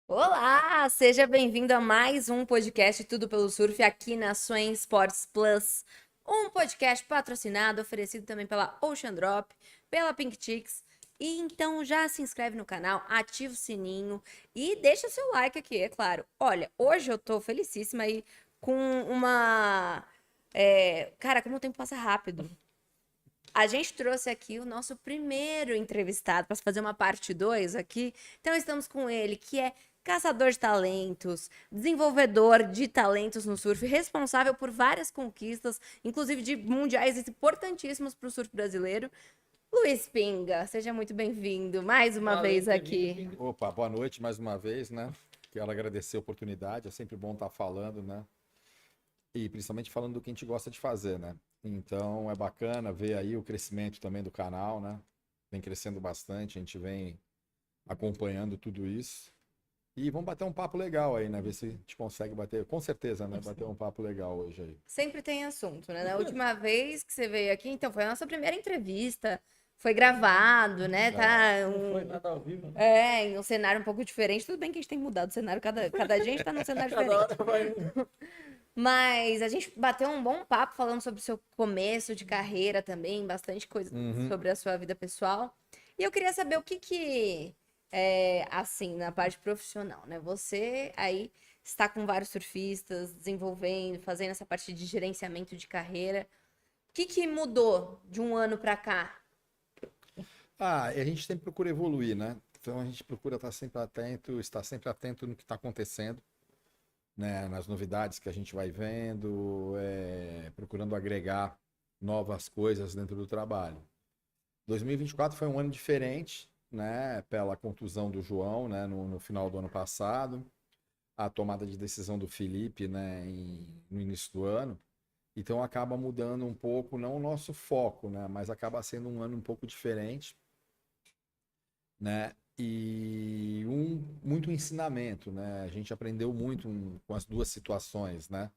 Olá, seja bem-vindo a mais um podcast Tudo pelo Surf aqui na Swain Sports Plus. Um podcast patrocinado, oferecido também pela Ocean Drop, pela Pink Chicks. E então já se inscreve no canal, ativa o sininho e deixa seu like aqui, é claro. Olha, hoje eu tô felicíssima aí com uma... Cara, como o tempo passa rápido. A gente trouxe aqui o nosso primeiro entrevistado para fazer uma parte 2 aqui. Então estamos com ele, que é caçador de talentos, desenvolvedor de talentos no surf, responsável por várias conquistas, inclusive de mundiais importantíssimos para o surf brasileiro. Luiz Pinga, seja muito bem-vindo mais uma vez aqui. Opa, boa noite mais uma vez, né? Quero agradecer a oportunidade, é sempre bom estar falando, né? E principalmente falando do que a gente gosta de fazer, né? Então é bacana ver aí o crescimento também do canal, né? Vem crescendo bastante, a gente vem acompanhando tudo isso. E vamos bater um papo legal aí, né? Ver se a gente consegue bater, com certeza, né? Bater um papo legal hoje aí. Sempre tem assunto, né? Na última vez que você veio aqui, então foi a nossa primeira entrevista. Foi gravado, né? Tá Não foi nada ao vivo. em um cenário um pouco diferente. Tudo bem que a gente tem mudado o cenário, cada gente tá num cenário Cada diferente. hora vai... Mas a gente bateu um bom papo falando sobre o seu começo de carreira também, bastante coisa sobre a sua vida pessoal. E eu queria saber o que assim, na parte profissional, né? Você aí está com vários surfistas, desenvolvendo, fazendo essa parte de gerenciamento de carreira. O que mudou de um ano para cá? A gente sempre procura evoluir, né? Então a gente procura estar sempre atento no que está acontecendo, né? Nas novidades que a gente vai vendo, procurando agregar novas coisas dentro do trabalho. 2024 foi um ano diferente, né? Pela contusão do João, né? No final do ano passado, a tomada de decisão do Felipe, né? No início do ano. Então acaba mudando um pouco, não o nosso foco, né? Mas acaba sendo um ano um pouco diferente, né? E muito ensinamento, né? A gente aprendeu muito com as duas situações, né?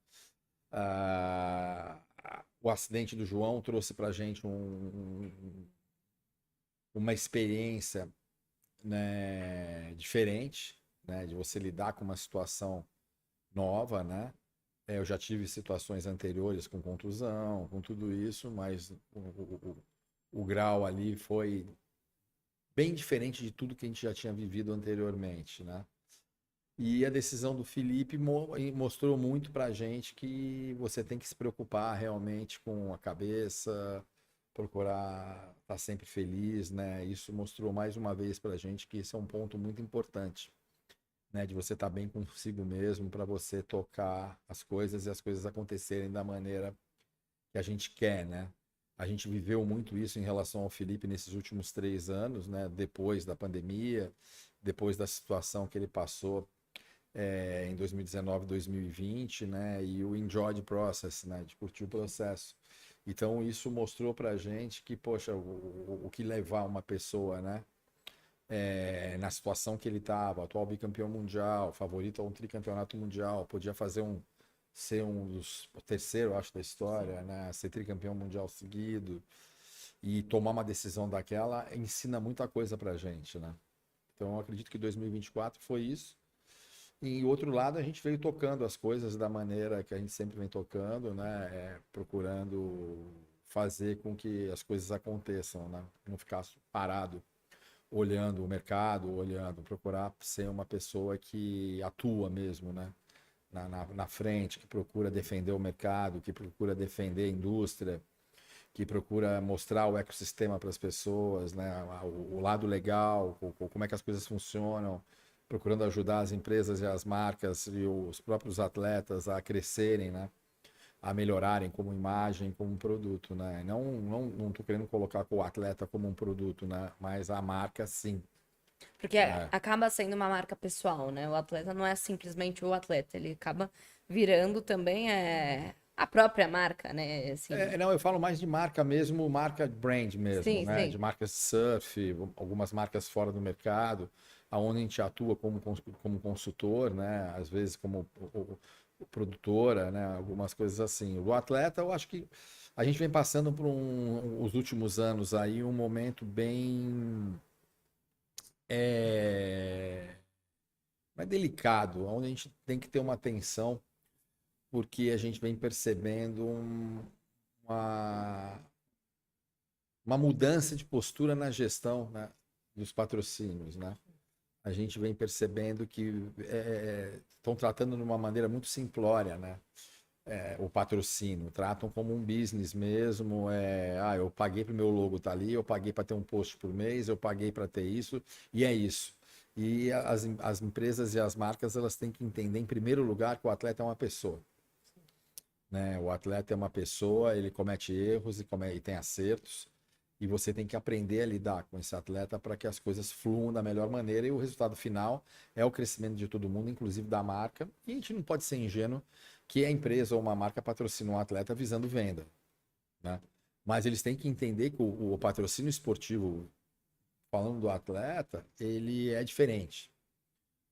O acidente do João trouxe para a gente uma experiência, né, diferente, né? De você lidar com uma situação nova, né? Eu já tive situações anteriores com contusão, com tudo isso, mas o grau ali foi bem diferente de tudo que a gente já tinha vivido anteriormente, né? E a decisão do Felipe mostrou muito pra gente que você tem que se preocupar realmente com a cabeça, procurar estar sempre feliz, né? Isso mostrou mais uma vez pra gente que esse é um ponto muito importante, né? De você estar bem consigo mesmo para você tocar as coisas e as coisas acontecerem da maneira que a gente quer, né? A gente viveu muito isso em relação ao Felipe nesses últimos 3 anos, né? Depois da pandemia, depois da situação que ele passou em 2019, 2020, né? E o enjoy the process, né? De curtir o processo. Então isso mostrou pra gente que, poxa, o que levar uma pessoa, né? Na situação que ele estava, atual bicampeão mundial, favorito a um tricampeonato mundial, podia ser o terceiro, acho, da história, né? Ser tricampeão mundial seguido e tomar uma decisão daquela ensina muita coisa pra gente, né? Então eu acredito que 2024 foi isso. E outro lado, a gente veio tocando as coisas da maneira que a gente sempre vem tocando, né? Procurando fazer com que as coisas aconteçam, né? Não ficar parado olhando o mercado, procurar ser uma pessoa que atua mesmo, né? Na frente, que procura defender o mercado, que procura defender a indústria, que procura mostrar o ecossistema para as pessoas, né? O lado legal, como é que as coisas funcionam, procurando ajudar as empresas e as marcas e os próprios atletas a crescerem, né? A melhorarem como imagem, como produto, né? Não tô querendo colocar o atleta como um produto, né? Mas a marca, sim. Porque acaba sendo uma marca pessoal, né? O atleta não é simplesmente o atleta, ele acaba virando também a própria marca, né? Assim... Não, eu falo mais de marca mesmo, marca brand mesmo, Sim, né? sim. De marcas de surf, algumas marcas fora do mercado. aonde a gente atua como consultor, né? Às vezes como produtora, né? Algumas coisas assim. O atleta, eu acho que a gente vem passando por os últimos anos aí um momento bem mais delicado, onde a gente tem que ter uma atenção, porque a gente vem percebendo uma, uma mudança de postura na gestão, né, dos patrocínios, né? A gente vem percebendo que estão tratando de uma maneira muito simplória, né? O patrocínio, tratam como um business mesmo. Eu paguei para o meu logo estar ali, eu paguei para ter um post por mês, eu paguei para ter isso, e é isso. E as empresas e as marcas, elas têm que entender, em primeiro lugar, que o atleta é uma pessoa, né? O atleta é uma pessoa, ele comete erros e tem acertos, e você tem que aprender a lidar com esse atleta para que as coisas fluam da melhor maneira, e o resultado final é o crescimento de todo mundo, inclusive da marca. E a gente não pode ser ingênuo que a empresa ou uma marca patrocina um atleta visando venda, né? Mas eles têm que entender que o patrocínio esportivo, falando do atleta, ele é diferente.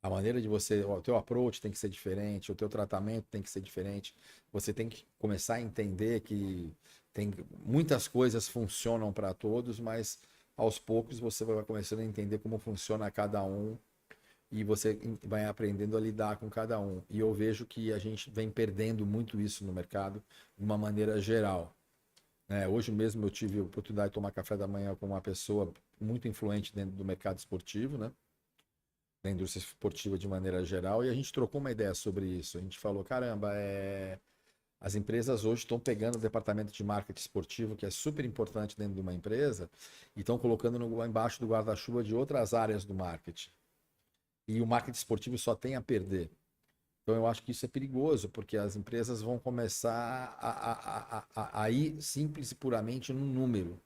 A maneira de você, o teu approach tem que ser diferente, o teu tratamento tem que ser diferente. Você tem que começar a entender que muitas coisas funcionam para todos, mas aos poucos você vai começando a entender como funciona cada um e você vai aprendendo a lidar com cada um. E eu vejo que a gente vem perdendo muito isso no mercado de uma maneira geral, né? Hoje mesmo eu tive a oportunidade de tomar café da manhã com uma pessoa muito influente dentro do mercado esportivo, né? Da indústria esportiva de maneira geral, e a gente trocou uma ideia sobre isso. A gente falou, caramba, as empresas hoje estão pegando o departamento de marketing esportivo, que é super importante dentro de uma empresa, e estão colocando embaixo do guarda-chuva de outras áreas do marketing. E o marketing esportivo só tem a perder. Então eu acho que isso é perigoso, porque as empresas vão começar a ir simples e puramente no número,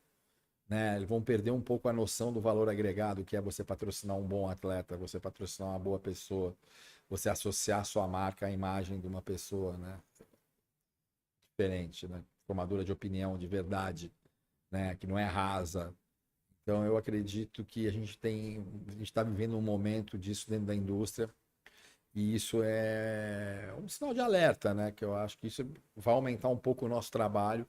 né? Eles vão perder um pouco a noção do valor agregado, que é você patrocinar um bom atleta, você patrocinar uma boa pessoa, você associar sua marca à imagem de uma pessoa, né? Diferente, né? Formadora de opinião de verdade, né? Que não é rasa. Então eu acredito que a gente está vivendo um momento disso dentro da indústria, e isso é um sinal de alerta, né? Que eu acho que isso vai aumentar um pouco o nosso trabalho,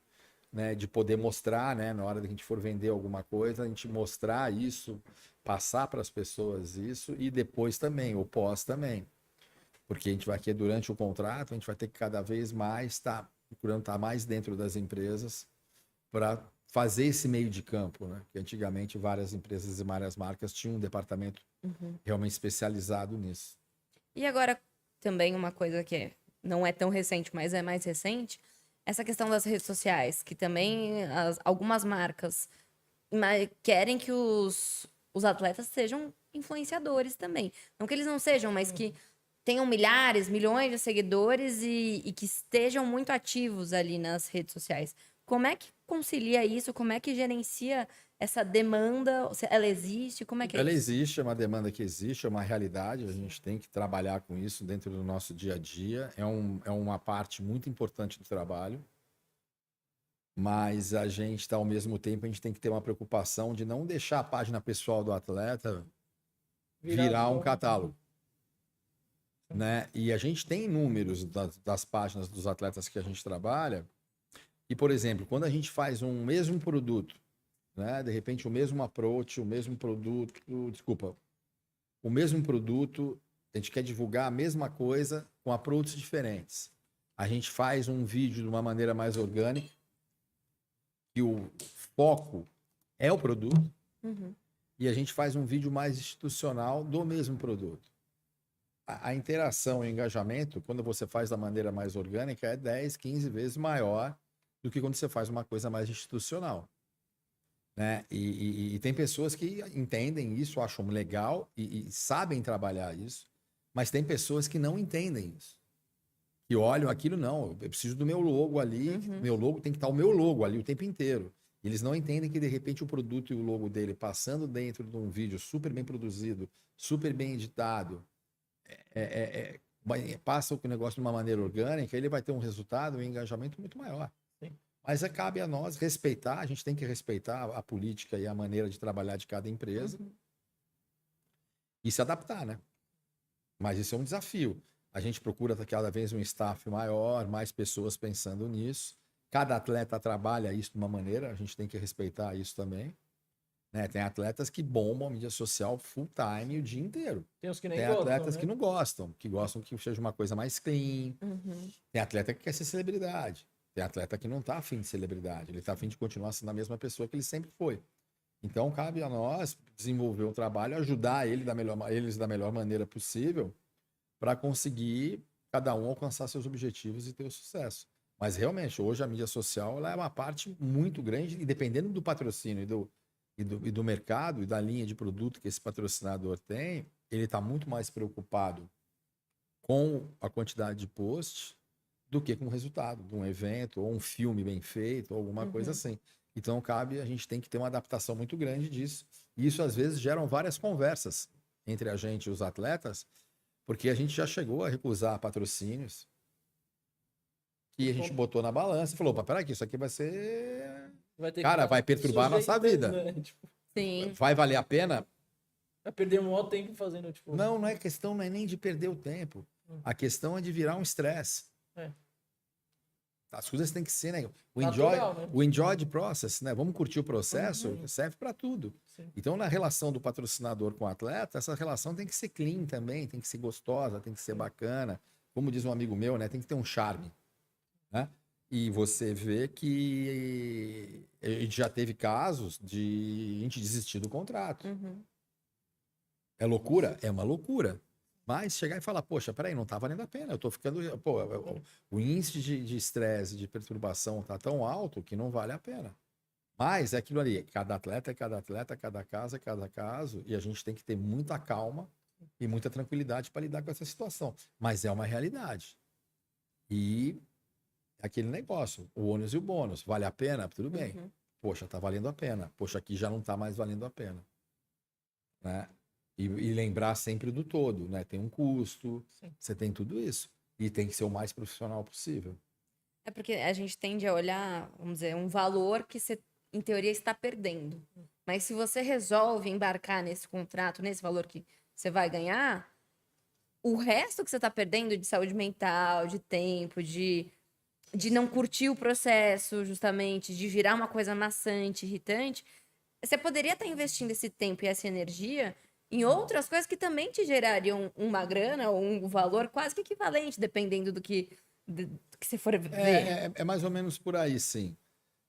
né, de poder mostrar, né, na hora que a gente for vender alguma coisa, a gente mostrar isso, passar para as pessoas isso, e depois também, o pós também. Porque a gente vai aqui durante o contrato, a gente vai ter que cada vez mais estar procurando estar mais dentro das empresas para fazer esse meio de campo, né? Que antigamente várias empresas e várias marcas tinham um departamento realmente especializado nisso. E agora, também uma coisa não é tão recente, mas é mais recente, essa questão das redes sociais, que também algumas marcas querem que os atletas sejam influenciadores também. Não que eles não sejam, mas que tenham milhares, milhões de seguidores e que estejam muito ativos ali nas redes sociais. Como é que concilia isso? Como é que gerencia essa demanda? Ela existe? Como é que é Ela isso? existe, é uma demanda que existe, é uma realidade, a gente tem que trabalhar com isso dentro do nosso dia a dia. É uma parte muito importante do trabalho, mas a gente está, ao mesmo tempo, a gente tem que ter uma preocupação de não deixar a página pessoal do atleta virar um catálogo, né? E a gente tem números das páginas dos atletas que a gente trabalha, e, por exemplo, quando a gente faz um mesmo produto, né? De repente, o mesmo approach, o mesmo produto, o mesmo produto, a gente quer divulgar a mesma coisa com approaches diferentes. A gente faz um vídeo de uma maneira mais orgânica, que o foco é o produto, e a gente faz um vídeo mais institucional do mesmo produto. A interação e o engajamento, quando você faz da maneira mais orgânica, é 10, 15 vezes maior do que quando você faz uma coisa mais institucional, né? E tem pessoas que entendem isso, acham legal e sabem trabalhar isso, mas tem pessoas que não entendem isso. Que olham aquilo, não, eu preciso do meu logo ali, meu logo tem que estar o meu logo ali o tempo inteiro. Eles não entendem que, de repente, o produto e o logo dele passando dentro de um vídeo super bem produzido, super bem editado, passa o negócio de uma maneira orgânica, ele vai ter um resultado, um engajamento muito maior. Mas cabe a nós respeitar, a gente tem que respeitar a política e a maneira de trabalhar de cada empresa. e se adaptar, né? Mas isso é um desafio. A gente procura cada vez um staff maior, mais pessoas pensando nisso. Cada atleta trabalha isso de uma maneira, a gente tem que respeitar isso também. Né? Tem atletas que bombam a mídia social full time o dia inteiro. Tem uns que nem Tem gostam, atletas né? que não gostam, que gostam que seja uma coisa mais clean. Tem atleta que quer ser celebridade. Tem atleta que não está afim de celebridade. Ele está afim de continuar sendo a mesma pessoa que ele sempre foi. Então, cabe a nós desenvolver um trabalho, ajudar eles da melhor maneira possível para conseguir cada um alcançar seus objetivos e ter o sucesso. Mas, realmente, hoje a mídia social ela é uma parte muito grande, e dependendo do patrocínio e do mercado e da linha de produto que esse patrocinador tem, ele está muito mais preocupado com a quantidade de posts do que com o resultado de um evento, ou um filme bem feito, ou alguma coisa assim. Então, a gente tem que ter uma adaptação muito grande disso. E isso, às vezes, gera várias conversas entre a gente e os atletas, porque a gente já chegou a recusar patrocínios que a gente botou na balança e falou, opa, peraí, isso aqui vai ser... Cara, vai perturbar a nossa vida. Né? Tipo, Sim. Vai valer a pena? vai perder um maior tempo fazendo, tipo... Não, não é questão, não é nem de perder o tempo. A questão é de virar um estresse. É. As coisas têm que ser, né? Natural, né? O enjoy the process, né? Vamos curtir o processo, serve para tudo. Sim. Então, na relação do patrocinador com o atleta, essa relação tem que ser clean também, tem que ser gostosa, tem que ser bacana. Como diz um amigo meu, né? Tem que ter um charme, né? E você vê que a gente já teve casos de a gente desistir do contrato. É loucura? É uma loucura. Mas chegar e falar, poxa, peraí, não tá valendo a pena. Eu tô ficando. Pô, o índice de estresse, de perturbação tá tão alto que não vale a pena. Mas é aquilo ali, cada atleta, cada caso é cada caso, e a gente tem que ter muita calma e muita tranquilidade para lidar com essa situação. Mas é uma realidade. E aquele negócio, o ônus e o bônus, vale a pena? Tudo bem. Poxa, tá valendo a pena. Poxa, aqui já não tá mais valendo a pena. Né? E lembrar sempre do todo, né? Tem um custo, você tem tudo isso. E tem que ser o mais profissional possível. É porque a gente tende a olhar, vamos dizer, um valor que você, em teoria, está perdendo. Mas se você resolve embarcar nesse contrato, nesse valor que você vai ganhar, o resto que você está perdendo de saúde mental, de tempo, de não curtir o processo, justamente, de virar uma coisa maçante, irritante, você poderia estar investindo esse tempo e essa energia em outras coisas que também te gerariam uma grana ou um valor quase que equivalente, dependendo do que você for ver. É mais ou menos por aí, sim.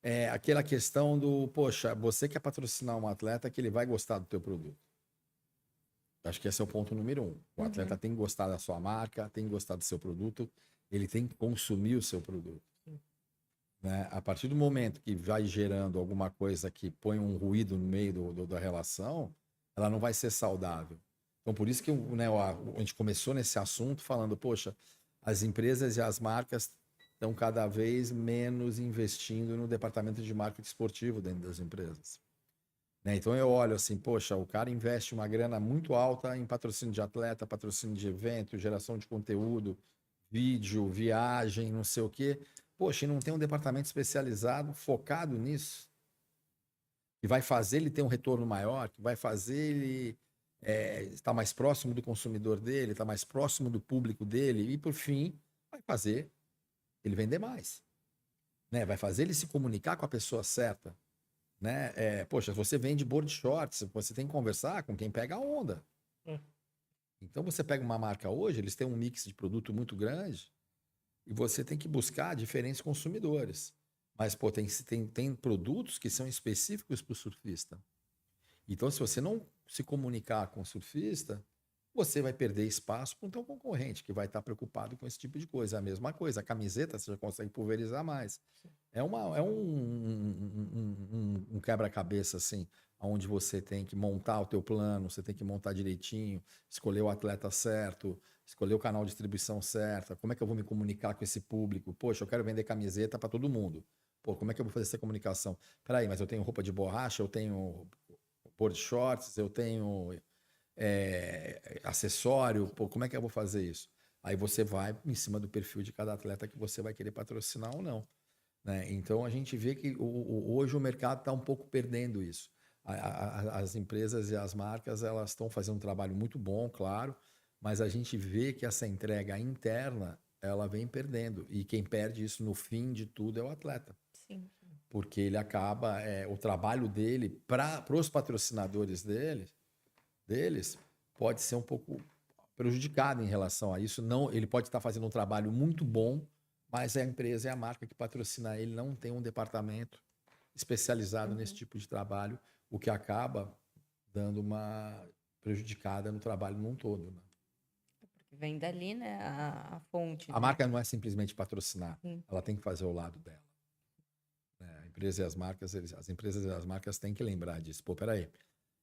É aquela questão do, poxa, você quer patrocinar um atleta que ele vai gostar do teu produto. Acho que esse é o ponto número 1. O atleta tem que gostar da sua marca, tem que gostar do seu produto, ele tem que consumir o seu produto. Né? A partir do momento que vai gerando alguma coisa que põe um ruído no meio da relação, ela não vai ser saudável. Então, por isso que né, a gente começou nesse assunto falando, poxa, as empresas e as marcas estão cada vez menos investindo no departamento de marketing esportivo dentro das empresas. Né? Então, eu olho assim, poxa, o cara investe uma grana muito alta em patrocínio de atleta, patrocínio de evento, geração de conteúdo, vídeo, viagem, não sei o quê. Poxa, e não tem um departamento especializado focado nisso? Que vai fazer ele ter um retorno maior, que vai fazer ele estar mais próximo do consumidor dele, estar mais próximo do público dele e, por fim, vai fazer ele vender mais. Né? Vai fazer ele se comunicar com a pessoa certa. Né? Poxa, você vende board shorts, você tem que conversar com quem pega a onda. Então, você pega uma marca hoje, eles têm um mix de produto muito grande e você tem que buscar diferentes consumidores. Mas, pô, tem produtos que são específicos para o surfista. Então, se você não se comunicar com o surfista, você vai perder espaço para um teu concorrente que vai estar preocupado com esse tipo de coisa. É a mesma coisa, a camiseta você já consegue pulverizar mais. É um quebra-cabeça, assim, onde você tem que montar o teu plano, você tem que montar direitinho, escolher o atleta certo, escolher o canal de distribuição certo, como é que eu vou me comunicar com esse público? Poxa, eu quero vender camiseta para todo mundo. Pô, como é que eu vou fazer essa comunicação? Peraí, mas eu tenho roupa de borracha, eu tenho board shorts, eu tenho acessório, pô, como é que eu vou fazer isso? Aí você vai em cima do perfil de cada atleta que você vai querer patrocinar ou não. Né? Então a gente vê que hoje o mercado está um pouco perdendo isso. As empresas e as marcas, elas estão fazendo um trabalho muito bom, claro, mas a gente vê que essa entrega interna, ela vem perdendo. E quem perde isso no fim de tudo é o atleta. Sim. Porque ele acaba, o trabalho dele, para os patrocinadores deles, pode ser um pouco prejudicado em relação a isso. Não, ele pode estar fazendo um trabalho muito bom, mas a empresa e a marca que patrocina ele não tem um departamento especializado nesse tipo de trabalho, o que acaba dando uma prejudicada no trabalho num todo, né? Porque vem dali, né, a fonte. A né? marca não é simplesmente patrocinar, Sim. ela tem que fazer o lado dela. Né? A empresa e as marcas, as empresas e as marcas têm que lembrar disso. Pô, peraí,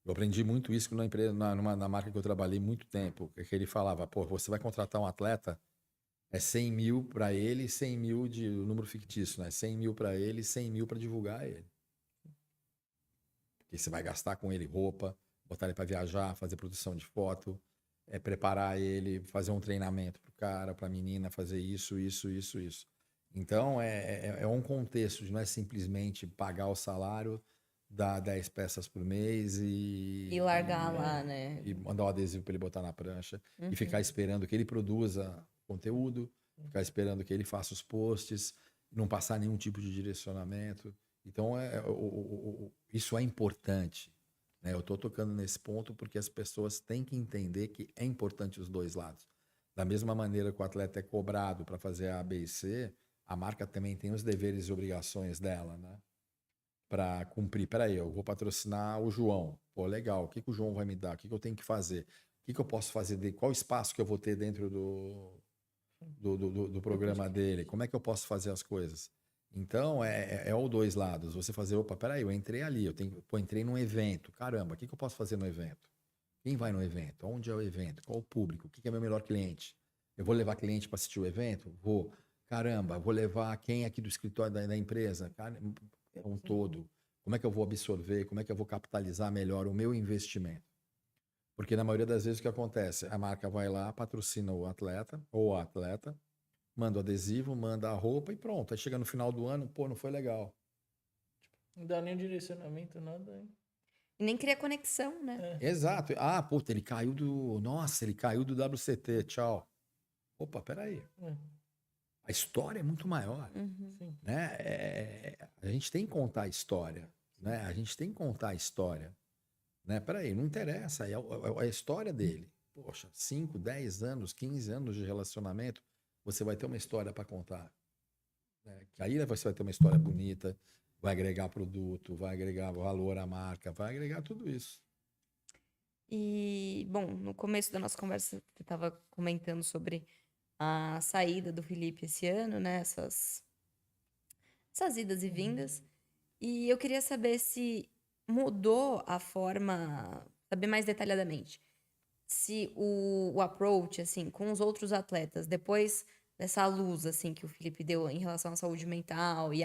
eu aprendi muito isso na empresa, na marca que eu trabalhei muito tempo, que ele falava, pô, você vai contratar um atleta, é 100 mil para ele, 100 mil de número fictício, né? 100 mil para ele, 100 mil para divulgar ele. Porque você vai gastar com ele roupa, botar ele para viajar, fazer produção de foto, preparar ele, fazer um treinamento para o cara, para a menina, fazer isso. Então, é um contexto, não é simplesmente pagar o salário, dar 10 peças por mês E largar lá, né? e mandar o adesivo para ele botar na prancha e ficar esperando que ele produza conteúdo, ficar esperando que ele faça os posts, não passar nenhum tipo de direcionamento. Então, isso é importante. Né? Eu estou tocando nesse ponto porque as pessoas têm que entender que é importante os dois lados. Da mesma maneira que o atleta é cobrado para fazer A, B e C, a marca também tem os deveres e obrigações dela, né? Para cumprir. Peraí, eu vou patrocinar o João. Pô, legal. O que o João vai me dar? O que eu tenho que fazer? O que eu posso fazer? Qual espaço que eu vou ter dentro do programa dele? Como é que eu posso fazer as coisas? Então, é os dois lados. Você fazer, opa, peraí, eu entrei ali, entrei num evento. Caramba, o que eu posso fazer no evento? Quem vai no evento? Onde é o evento? Qual o público? O que é meu melhor cliente? Eu vou levar cliente para assistir o evento? Vou. Caramba, vou levar quem aqui do escritório da empresa? É um todo. Como é que eu vou absorver? Como é que eu vou capitalizar melhor o meu investimento? Porque na maioria das vezes o que acontece? A marca vai lá, patrocina o atleta ou a atleta, manda o adesivo, manda a roupa e pronto. Aí chega no final do ano, pô, não foi legal. Não dá nem direcionamento, nada. Hein? E nem cria conexão, né? Exato. Ah, puta, ele caiu do... Nossa, ele caiu do WCT, tchau. Opa, peraí. A história é muito maior. Sim. Né? A gente tem que contar a história. Né? A gente tem que contar a história. Né? Peraí, não interessa. É a história dele. Poxa, 5, 10 anos, 15 anos de relacionamento, você vai ter uma história para contar. Né? Que aí você vai ter uma história bonita, vai agregar produto, vai agregar valor à marca, vai agregar tudo isso. E, bom, no começo da nossa conversa, você estava comentando sobre a saída do Felipe esse ano, né? Essas idas e vindas. E eu queria saber se mudou a forma, saber mais detalhadamente, se o approach, assim, com os outros atletas, depois dessa luz, assim, que o Felipe deu em relação à saúde mental e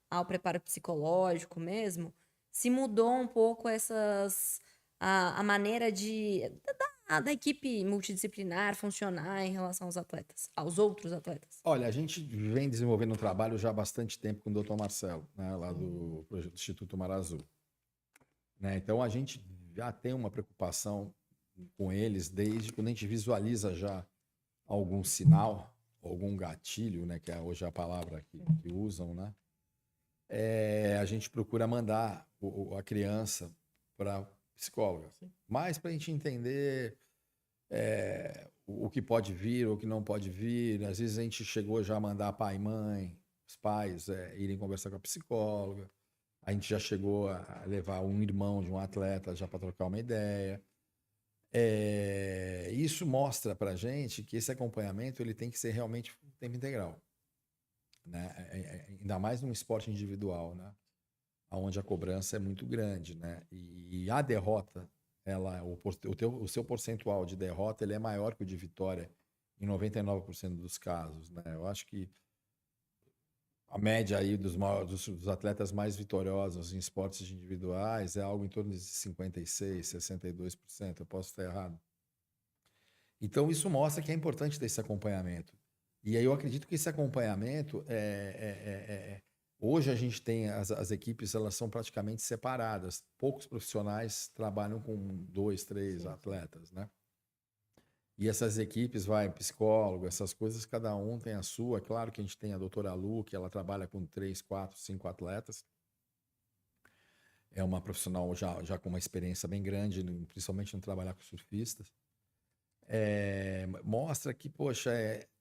ao preparo psicológico mesmo, se mudou um pouco a maneira da equipe multidisciplinar funcionar em relação aos outros atletas. Olha, a gente vem desenvolvendo um trabalho já há bastante tempo com o Dr. Marcelo, né, lá do Instituto Mar Azul. Né? Então, a gente já tem uma preocupação com eles desde quando a gente visualiza já algum sinal, algum gatilho, né, que é hoje a palavra que usam, né? A gente procura mandar a criança para psicóloga, mais para a gente entender o que pode vir, o que não pode vir. Às vezes a gente chegou já a mandar pai e mãe, os pais irem conversar com a psicóloga. A gente já chegou a levar um irmão de um atleta já para trocar uma ideia. Isso mostra para a gente que esse acompanhamento ele tem que ser realmente tempo integral. Né? Ainda mais num esporte individual, né? Onde a cobrança é muito grande. Né? E a derrota, o seu percentual de derrota ele é maior que o de vitória em 99% dos casos. Né? Eu acho que a média aí dos atletas mais vitoriosos em esportes individuais é algo em torno de 56%, 62%. Eu posso estar errado. Então, isso mostra que é importante ter esse acompanhamento. E aí eu acredito que esse acompanhamento Hoje a gente tem as equipes, elas são praticamente separadas. Poucos profissionais trabalham com 2, 3 Sim, sim. atletas, né? E essas equipes, psicólogo, essas coisas, cada um tem a sua. É claro que a gente tem a doutora Lu, que ela trabalha com 3, 4, 5 atletas. É uma profissional já com uma experiência bem grande, principalmente no trabalhar com surfistas. Mostra que, poxa,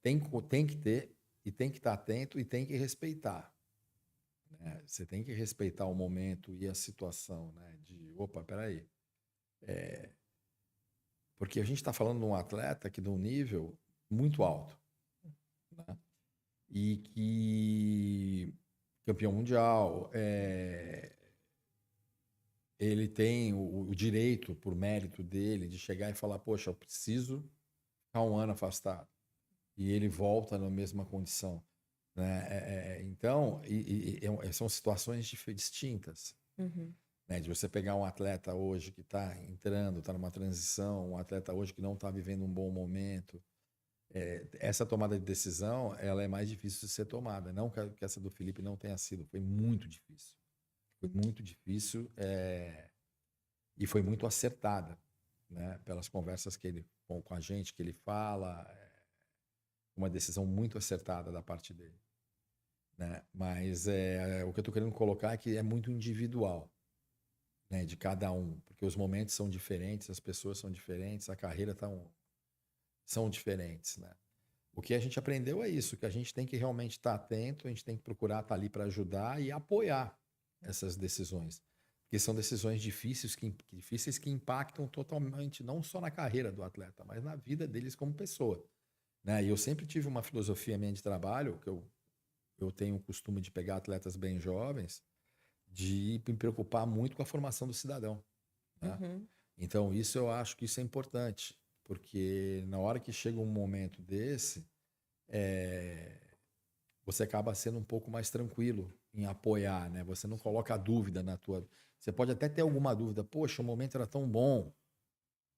tem que ter, e tem que estar atento, e tem que respeitar. Né? Você tem que respeitar o momento e a situação, né? Opa, peraí. Porque a gente está falando de um atleta que de um nível muito alto, né? E que campeão mundial, ele tem o direito, por mérito dele, de chegar e falar, poxa, eu preciso ficar um ano afastado. E ele volta na mesma condição. Né? Então, são situações distintas. Uhum. Né? De você pegar um atleta hoje que está entrando, está numa transição, um atleta hoje que não está vivendo um bom momento. Essa tomada de decisão, ela é mais difícil de ser tomada. Não que essa do Felipe não tenha sido, foi muito difícil. Foi muito difícil e foi muito acertada, né? Pelas conversas que ele com a gente, que ele fala, uma decisão muito acertada da parte dele. Né? Mas o que eu estou querendo colocar é que é muito individual, né? De cada um, porque os momentos são diferentes, as pessoas são diferentes, a carreira são diferentes, né? O que a gente aprendeu é isso, que a gente tem que realmente estar atento, a gente tem que procurar estar ali para ajudar e apoiar essas decisões. Porque são decisões difíceis que impactam totalmente, não só na carreira do atleta, mas na vida deles como pessoa. Né? E eu sempre tive uma filosofia minha de trabalho, que eu tenho o costume de pegar atletas bem jovens, de me preocupar muito com a formação do cidadão. Né? Uhum. Então, isso eu acho que isso é importante, porque na hora que chega um momento desse, você acaba sendo um pouco mais tranquilo em apoiar, né? Você não coloca dúvida na tua... Você pode até ter alguma dúvida. Poxa, o momento era tão bom.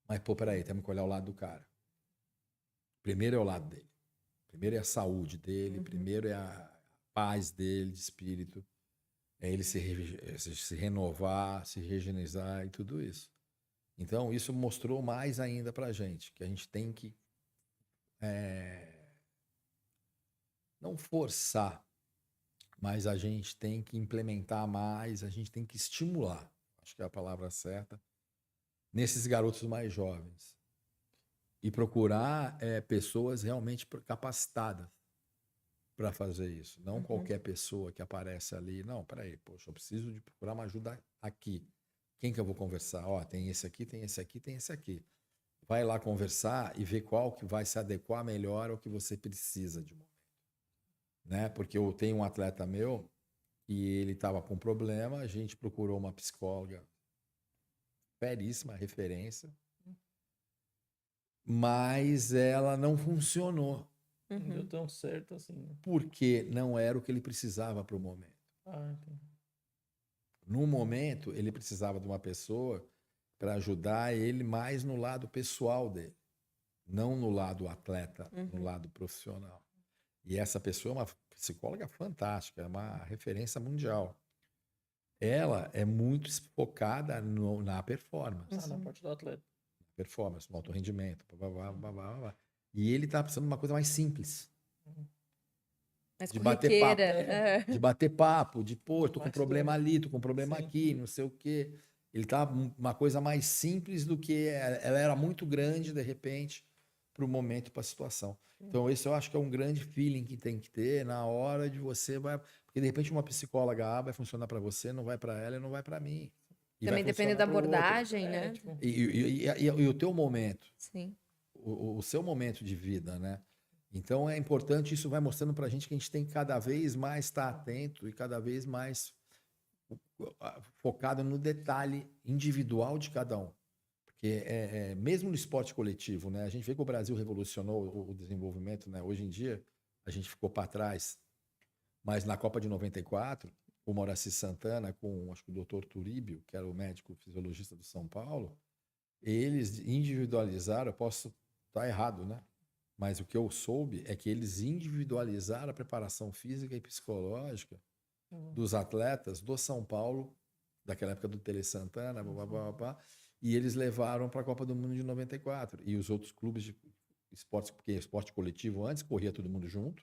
Mas, pô, peraí, temos que olhar o lado do cara. Primeiro é o lado dele. Primeiro é a saúde dele. Primeiro é a paz dele, de espírito. É ele se renovar, se regenerar e tudo isso. Então, isso mostrou mais ainda pra gente, que a gente tem que não forçar, mas a gente tem que implementar mais, a gente tem que estimular, acho que é a palavra certa, nesses garotos mais jovens. E procurar pessoas realmente capacitadas para fazer isso. Não qualquer pessoa que aparece ali. Não, peraí, poxa, eu preciso de procurar uma ajuda aqui. Quem que eu vou conversar? Ó, tem esse aqui, tem esse aqui, tem esse aqui. Vai lá conversar e ver qual que vai se adequar melhor ao que você precisa de momento. Né? Porque eu tenho um atleta meu e ele estava com problema, a gente procurou uma psicóloga períssima, referência, mas ela não funcionou. Não deu tão certo assim, né? Porque não era o que ele precisava para o momento. Entendi. No momento, ele precisava de uma pessoa para ajudar ele mais no lado pessoal dele, não no lado atleta, no lado profissional. E essa pessoa é uma psicóloga fantástica, é uma referência mundial. Ela é muito focada na performance. Na parte do atleta. Performance, no alto rendimento. Blá, blá, blá, blá, blá. E ele está precisando de uma coisa mais simples. Mais De bater papo. corriqueira. De bater papo, de, pô, tô com Mais problema tempo. ali, tô com problema Sim. aqui, não sei o quê. Ele tá uma coisa mais simples do que ela era muito grande, de repente, para o momento, para a situação. Então, esse eu acho que é um grande feeling que tem que ter na hora de você vai, porque de repente uma psicóloga vai funcionar para você, não vai para ela e não vai para mim. E Também vai depende funcionar da pro outro. abordagem, né? Tipo, E o teu momento, Sim. o seu momento de vida, né? Então é importante, isso vai mostrando para a gente que a gente tem que cada vez mais estar atento e cada vez mais focado no detalhe individual de cada um. Porque mesmo no esporte coletivo, né? A gente vê que o Brasil revolucionou o desenvolvimento, né? Hoje em dia a gente ficou para trás, mas na Copa de 94, o Moraci Santana com, acho que o Dr. Turíbio, que era o médico fisiologista do São Paulo, eles individualizaram, eu posso estar errado, né? Mas o que eu soube é que eles individualizaram a preparação física e psicológica dos atletas do São Paulo, daquela época do Tele Santana, blá, blá, blá, blá, e eles levaram para a Copa do Mundo de 94. E os outros clubes de esportes, porque esporte coletivo antes corria todo mundo junto,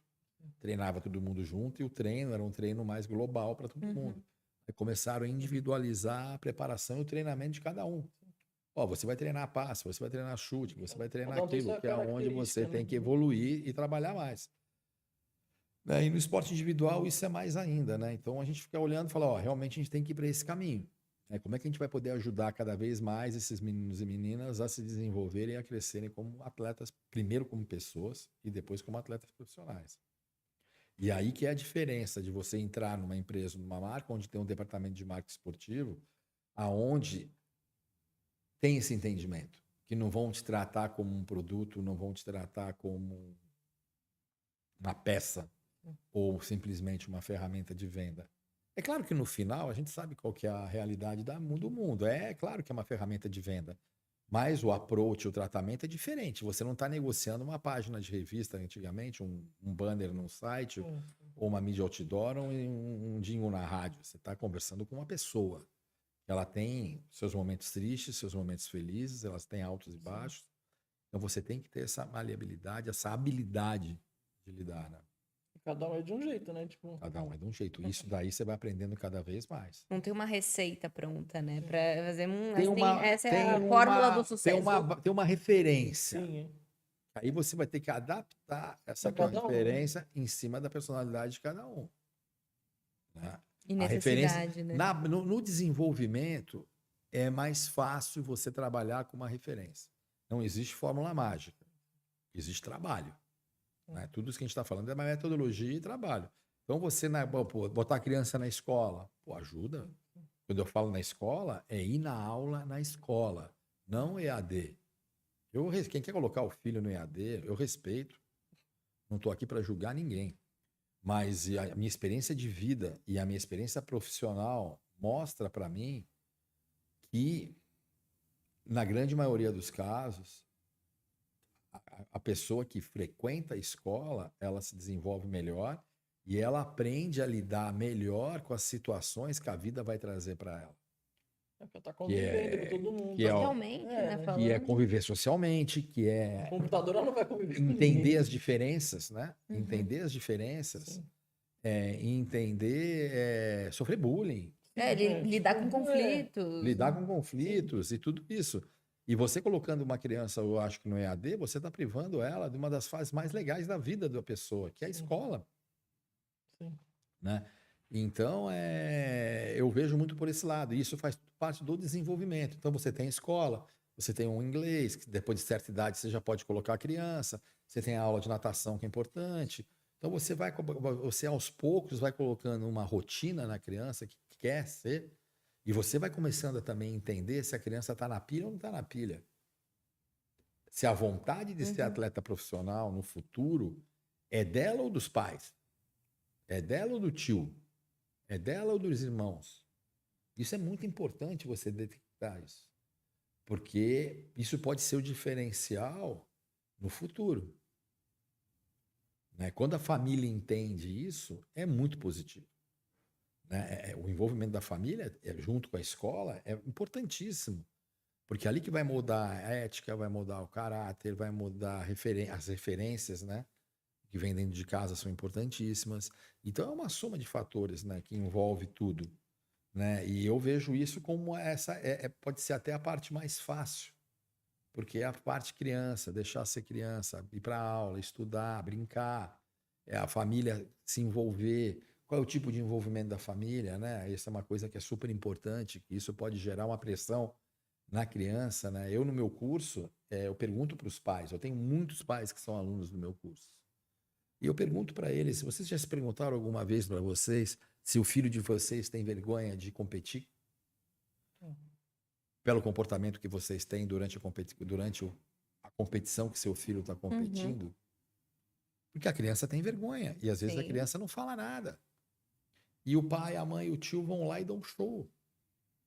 treinava todo mundo junto, e o treino era um treino mais global para todo mundo. Aí começaram a individualizar a preparação e o treinamento de cada um. Ó, você vai treinar passe, você vai treinar chute, você vai treinar Cada um tem aquilo, sua que é onde você característica, tem né? que evoluir e trabalhar mais. Né? E no esporte individual isso é mais ainda, né? Então a gente fica olhando e fala, ó, realmente a gente tem que ir para esse caminho. Né? Como é que a gente vai poder ajudar cada vez mais esses meninos e meninas a se desenvolverem e a crescerem como atletas, primeiro como pessoas e depois como atletas profissionais. E aí que é a diferença de você entrar numa empresa, numa marca, onde tem um departamento de marketing esportivo, aonde tem esse entendimento, que não vão te tratar como um produto, não vão te tratar como uma peça ou simplesmente uma ferramenta de venda. É claro que no final a gente sabe qual que é a realidade do mundo. É claro que é uma ferramenta de venda, mas o approach, o tratamento é diferente. Você não está negociando uma página de revista antigamente, um banner no site, ou uma mídia outdoor, ou um jingle na rádio. Você está conversando com uma pessoa. Ela tem seus momentos tristes, seus momentos felizes, elas têm altos e baixos. Então você tem que ter essa maleabilidade, essa habilidade de lidar, né? Cada um é de um jeito, né? Tipo, Cada um é de um jeito. Isso daí você vai aprendendo cada vez mais. Não tem uma receita pronta, né? Pra fazer essa é tem a fórmula do uma, sucesso. tem uma referência. sim, é. Aí você vai ter que adaptar essa Pra tua cada um, né? referência em cima da personalidade de cada um. Né? E A referência necessidade, né? no desenvolvimento é mais fácil você trabalhar com uma referência. Não existe fórmula mágica. Existe trabalho. Né? Tudo isso que a gente está falando é uma metodologia e trabalho. Então você botar a criança na escola, ajuda. Quando eu falo na escola, é ir na aula na escola, não EAD. Quem quer colocar o filho no EAD, eu respeito. Não estou aqui para julgar ninguém. Mas a minha experiência de vida e a minha experiência profissional mostra para mim que, na grande maioria dos casos, a pessoa que frequenta a escola, ela se desenvolve melhor e ela aprende a lidar melhor com as situações que a vida vai trazer para ela. É porque tá convivendo com todo mundo. que é, Socialmente, né? né? Falando. que é conviver socialmente, que é O computador ela não vai conviver com entender ninguém. as diferenças, né? Uhum. Entender as diferenças, Sim. entender, sofrer bullying, Lidar com conflitos. lidar com conflitos e tudo isso. E você colocando uma criança, eu acho que no EAD, você está privando ela de uma das fases mais legais da vida da pessoa, que é a escola. Sim. Né? Então, eu vejo muito por esse lado. E isso faz parte do desenvolvimento. Então, você tem escola, você tem um inglês, que depois de certa idade você já pode colocar a criança, você tem a aula de natação, que é importante. Então, você aos poucos vai colocando uma rotina na criança que quer ser, e você vai começando a também entender se a criança está na pilha ou não está na pilha. Se a vontade de ser atleta profissional no futuro é dela ou dos pais? É dela ou do tio? É dela ou dos irmãos? Isso é muito importante você detectar isso. Porque isso pode ser o diferencial no futuro. Né? Quando a família entende isso, é muito positivo. Né? O envolvimento da família, junto com a escola, é importantíssimo. Porque é ali que vai mudar a ética, vai mudar o caráter, vai mudar as referências, né? Que vem dentro de casa são importantíssimas. Então é uma soma de fatores, né, que envolve tudo. Né? E eu vejo isso como pode ser até a parte mais fácil. Porque é a parte criança, deixar ser criança, ir para a aula, estudar, brincar, a família se envolver. Qual é o tipo de envolvimento da família? Né? Essa é uma coisa que é super importante, que isso pode gerar uma pressão na criança. Né? Eu, no meu curso, eu pergunto para os pais, eu tenho muitos pais que são alunos do meu curso. E eu pergunto para eles, se vocês já se perguntaram alguma vez para vocês se o filho de vocês tem vergonha de competir? Pelo comportamento que vocês têm durante a competição que seu filho está competindo? Porque a criança tem vergonha e às vezes a criança não fala nada. E o pai, a mãe e o tio vão lá e dão um show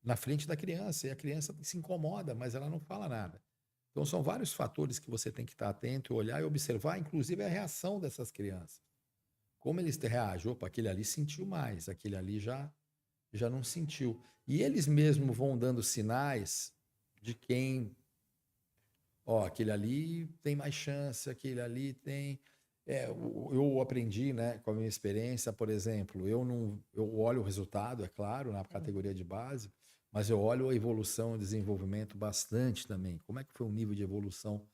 na frente da criança. E a criança se incomoda, mas ela não fala nada. Então, são vários fatores que você tem que estar atento, olhar e observar, inclusive a reação dessas crianças. como eles reagem? Opa, aquele ali sentiu mais, aquele ali já não sentiu. E eles mesmos vão dando sinais de quem, ó, aquele ali tem mais chance, aquele ali tem. Eu aprendi, né, com a minha experiência, por exemplo, eu olho o resultado, é claro, na categoria de base, mas eu olho a evolução e desenvolvimento bastante também. Como é que foi o nível de evolução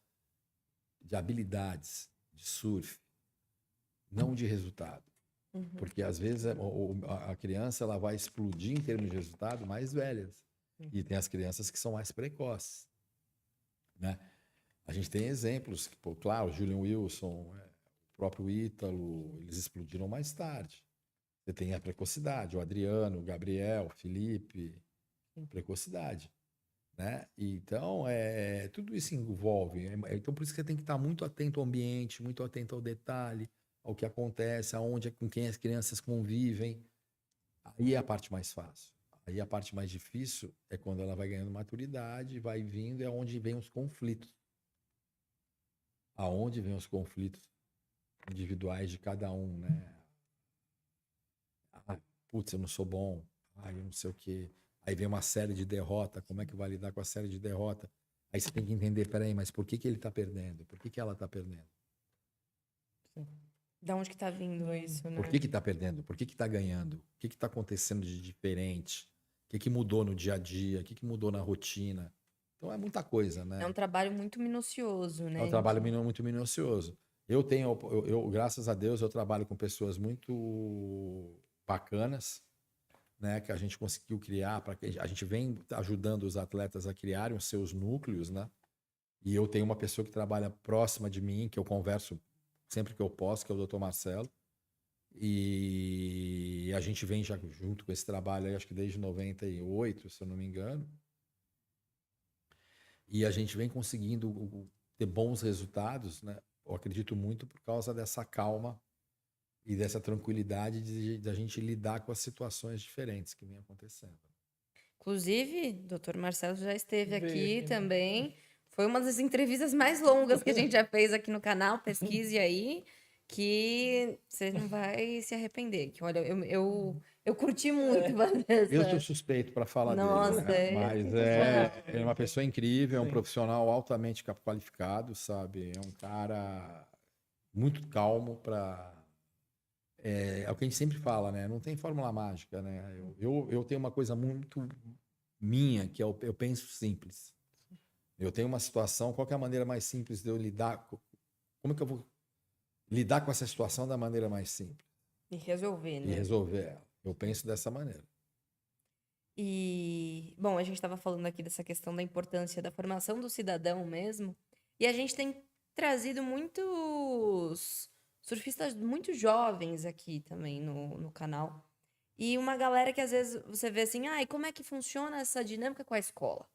de habilidades de surf, não de resultado. Porque às vezes a criança ela vai explodir em termos de resultado mais velhas. E tem as crianças que são mais precoces, né? A gente tem exemplos, pô, claro, o Julian Wilson, o próprio Ítalo, eles explodiram mais tarde. Você tem a precocidade, o Adriano, o Gabriel, o Felipe, precocidade, né? Então, tudo isso envolve. Então, por isso que você tem que estar muito atento ao ambiente, muito atento ao detalhe, ao que acontece, aonde, com quem as crianças convivem. Aí é a parte mais fácil. Aí a parte mais difícil é quando ela vai ganhando maturidade, vai vindo, é onde vem os conflitos. Aonde vem os conflitos individuais de cada um, né? Ah, putz, eu não sou bom. Ah, eu não sei o quê. Aí vem uma série de derrota. Como é que vai lidar com a série de derrota? Aí você tem que entender, peraí, mas por que ele está perdendo? Por que ela está perdendo? Da onde que tá vindo isso, né? Por que está perdendo? Por que está ganhando? O que está acontecendo de diferente? O que mudou no dia a dia? O que mudou na rotina? Então é muita coisa, né? É um trabalho muito minucioso, né? É um trabalho muito minucioso. Graças a Deus, eu trabalho com pessoas muito bacanas, né? Que a gente conseguiu criar, para que a gente vem ajudando os atletas a criarem os seus núcleos, né? E eu tenho uma pessoa que trabalha próxima de mim, que eu converso sempre que eu posso, que é o Dr. Marcelo. E a gente vem já junto com esse trabalho aí, acho que desde 98, se eu não me engano. E a gente vem conseguindo ter bons resultados, né? Eu acredito muito por causa dessa calma e dessa tranquilidade de a gente lidar com as situações diferentes que vem acontecendo. Inclusive, Dr. Marcelo já esteve Veio aqui aqui, né? também. Foi uma das entrevistas mais longas que a gente já fez aqui no canal. Pesquise aí, que você não vai se arrepender. Que, olha, eu curti muito Eu sou Vanessa. suspeito para falar Nossa, dele, né? Mas sensacional. é uma pessoa incrível, é um Sim. profissional altamente qualificado, sabe? É um cara muito calmo para. É o que a gente sempre fala, né? Não tem fórmula mágica, né? Eu tenho uma coisa muito minha, que eu penso simples. Eu tenho uma situação, qual que é a maneira mais simples de eu lidar? Como é que eu vou lidar com essa situação da maneira mais simples? e resolver, E né? resolver ela. Eu penso dessa maneira. E, bom, a gente estava falando aqui dessa questão da importância da formação do cidadão mesmo. E a gente tem trazido muitos surfistas muito jovens aqui também no canal. E uma galera que às vezes você vê assim, e como é que funciona essa dinâmica com a escola?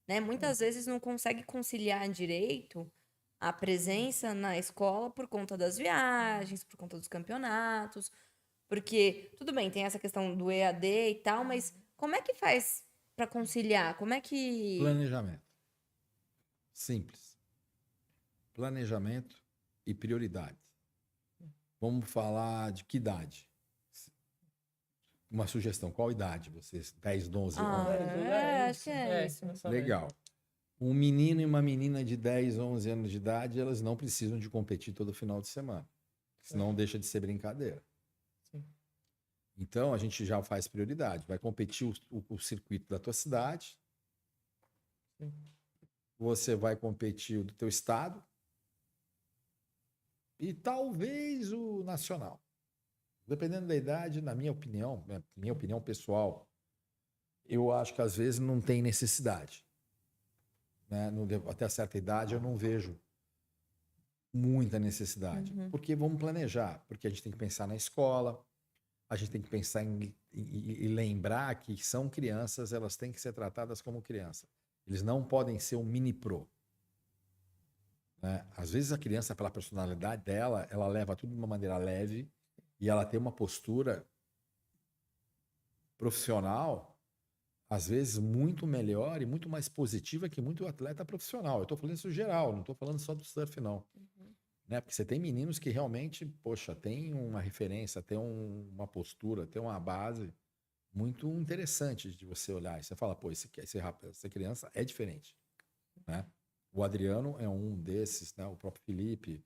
Né? Muitas vezes não consegue conciliar direito a presença na escola por conta das viagens, por conta dos campeonatos. Porque, tudo bem, tem essa questão do EAD e tal, mas como é que faz para conciliar? Como é que. Planejamento. Simples. Planejamento e prioridades. Vamos falar de que idade? Uma sugestão. Qual idade vocês? 10, 12, 11? Acho que é isso. Legal. Um menino e uma menina de 10, 11 anos de idade, elas não precisam de competir todo final de semana. Senão deixa de ser brincadeira. Sim. Então, a gente já faz prioridade. Vai competir o circuito da tua cidade. Sim. Você vai competir o do teu estado. E talvez o nacional. Dependendo da idade, na minha opinião pessoal, eu acho que às vezes não tem necessidade. Né? Até certa idade eu não vejo muita necessidade. Porque vamos planejar, porque a gente tem que pensar na escola, a gente tem que pensar e lembrar que são crianças, elas têm que ser tratadas como criança. Eles não podem ser um mini pro. Né? Às vezes a criança, pela personalidade dela, ela leva tudo de uma maneira leve e ela tem uma postura profissional, às vezes muito melhor e muito mais positiva que muito atleta profissional. Eu estou falando isso geral, não estou falando só do surf, não. né? Porque você tem meninos que realmente, poxa, tem uma referência, tem uma postura, tem uma base muito interessante de você olhar. E você fala, pô, essa criança é diferente, né? O Adriano é um desses, né? O próprio Felipe,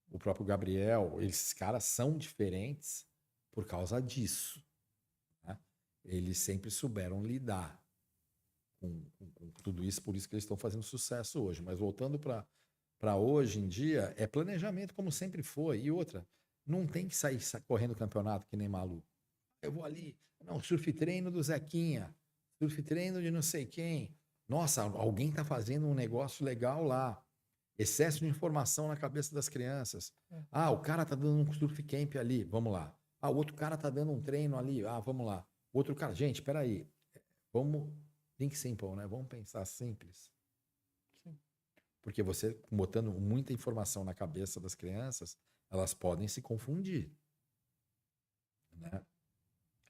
o próprio Gabriel, esses caras são diferentes por causa disso, né? Eles sempre souberam lidar com tudo isso, por isso que eles estão fazendo sucesso hoje. Mas voltando para hoje em dia, é planejamento como sempre foi. E outra, não tem que sair correndo campeonato que nem maluco. Eu vou ali, não, surf treino do Zequinha, surf treino de não sei quem. Nossa, alguém está fazendo um negócio legal lá. Excesso de informação na cabeça das crianças. Ah, o cara tá dando um surf camp ali, vamos lá. Ah, o outro cara tá dando um treino ali, ah, vamos lá. Outro cara, gente, peraí, vamos, think simple, né? Vamos pensar simples. Sim. Porque você, botando muita informação na cabeça das crianças, elas podem se confundir, né?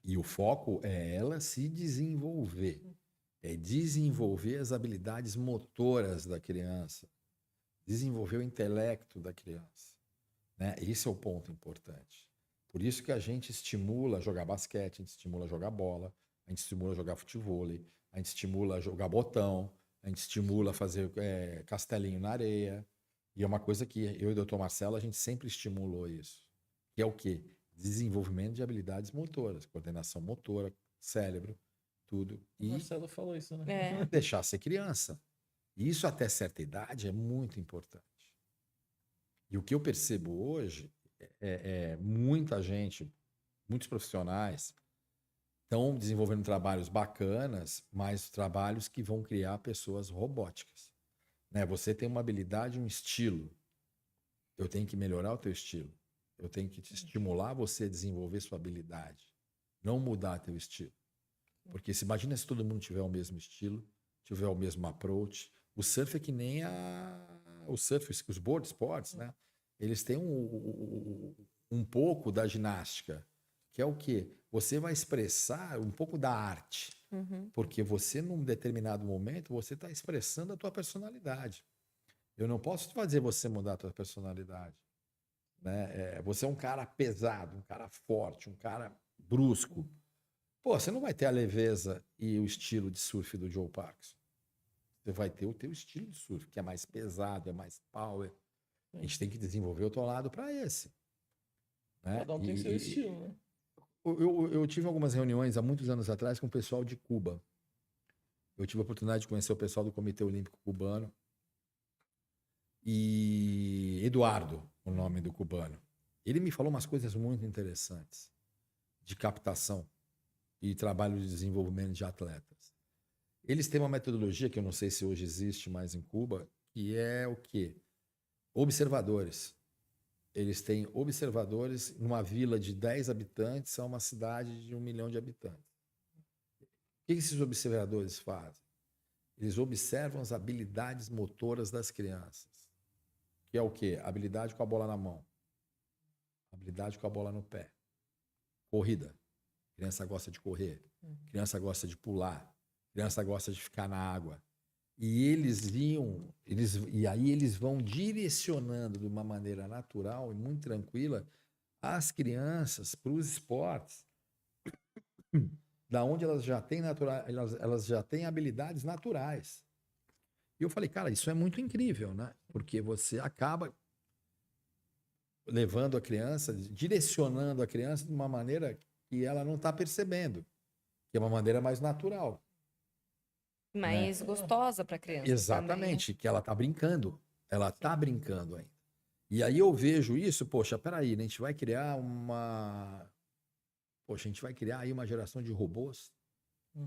E o foco é ela se desenvolver. É desenvolver as habilidades motoras da criança. Desenvolver o intelecto da criança, né? Esse é o ponto importante. Por isso que a gente estimula a jogar basquete, a gente estimula a jogar bola, a gente estimula a jogar futevôlei, a gente estimula a jogar botão, a gente estimula a fazer castelinho na areia. E é uma coisa que eu e o Dr. Marcelo, a gente sempre estimulou isso. Que é o quê? Desenvolvimento de habilidades motoras, coordenação motora, cérebro, tudo. O E Marcelo falou isso, né? É. deixar ser criança. E isso até certa idade é muito importante. E o que eu percebo hoje muita gente, muitos profissionais estão desenvolvendo trabalhos bacanas, mas trabalhos que vão criar pessoas robóticas, né? Você tem uma habilidade, um estilo. Eu tenho que melhorar o teu estilo. Eu tenho que te estimular você a desenvolver sua habilidade, não mudar teu estilo. Porque imagina se todo mundo tiver o mesmo estilo, tiver o mesmo approach. O surf é que nem o surf, os board sports, né? Eles têm um pouco da ginástica, que é o quê? Você vai expressar um pouco da arte. Uhum. Porque você, num determinado momento, você está expressando a tua personalidade. Eu não posso fazer você mudar a tua personalidade, né? Você é um cara pesado, um cara forte, um cara brusco. Pô, você não vai ter a leveza e o estilo de surf do Joe Parks. Você vai ter o teu estilo de surf, que é mais pesado, é mais power. A gente tem que desenvolver o teu lado para esse, né? Cada um tem seu estilo, né? Eu tive algumas reuniões há muitos anos atrás com o pessoal de Cuba. Eu tive a oportunidade de conhecer o pessoal do Comitê Olímpico Cubano. E Eduardo, o nome do cubano. Ele me falou umas coisas muito interessantes de captação e trabalho de desenvolvimento de atletas. Eles têm uma metodologia que eu não sei se hoje existe mais em Cuba, que é o quê? Observadores. Eles têm observadores numa vila de 10 habitantes a uma cidade de 1 milhão de habitantes. O que esses observadores fazem? Eles observam as habilidades motoras das crianças. Que é o quê? Habilidade com a bola na mão. Habilidade com a bola no pé. Corrida. Criança gosta de correr. Criança gosta de pular. Criança gosta de ficar na água. E aí eles vão direcionando de uma maneira natural e muito tranquila as crianças para os esportes, da onde elas já têm elas já têm habilidades naturais. E eu falei, cara, isso é muito incrível, né? Porque você acaba levando a criança, direcionando a criança de uma maneira que ela não está percebendo, que é uma maneira mais natural. Mais gostosa para criança. Exatamente, que ela está brincando. Ela está brincando ainda. E aí eu vejo isso, poxa, peraí, né? A gente vai criar Poxa, a gente vai criar aí uma geração de robôs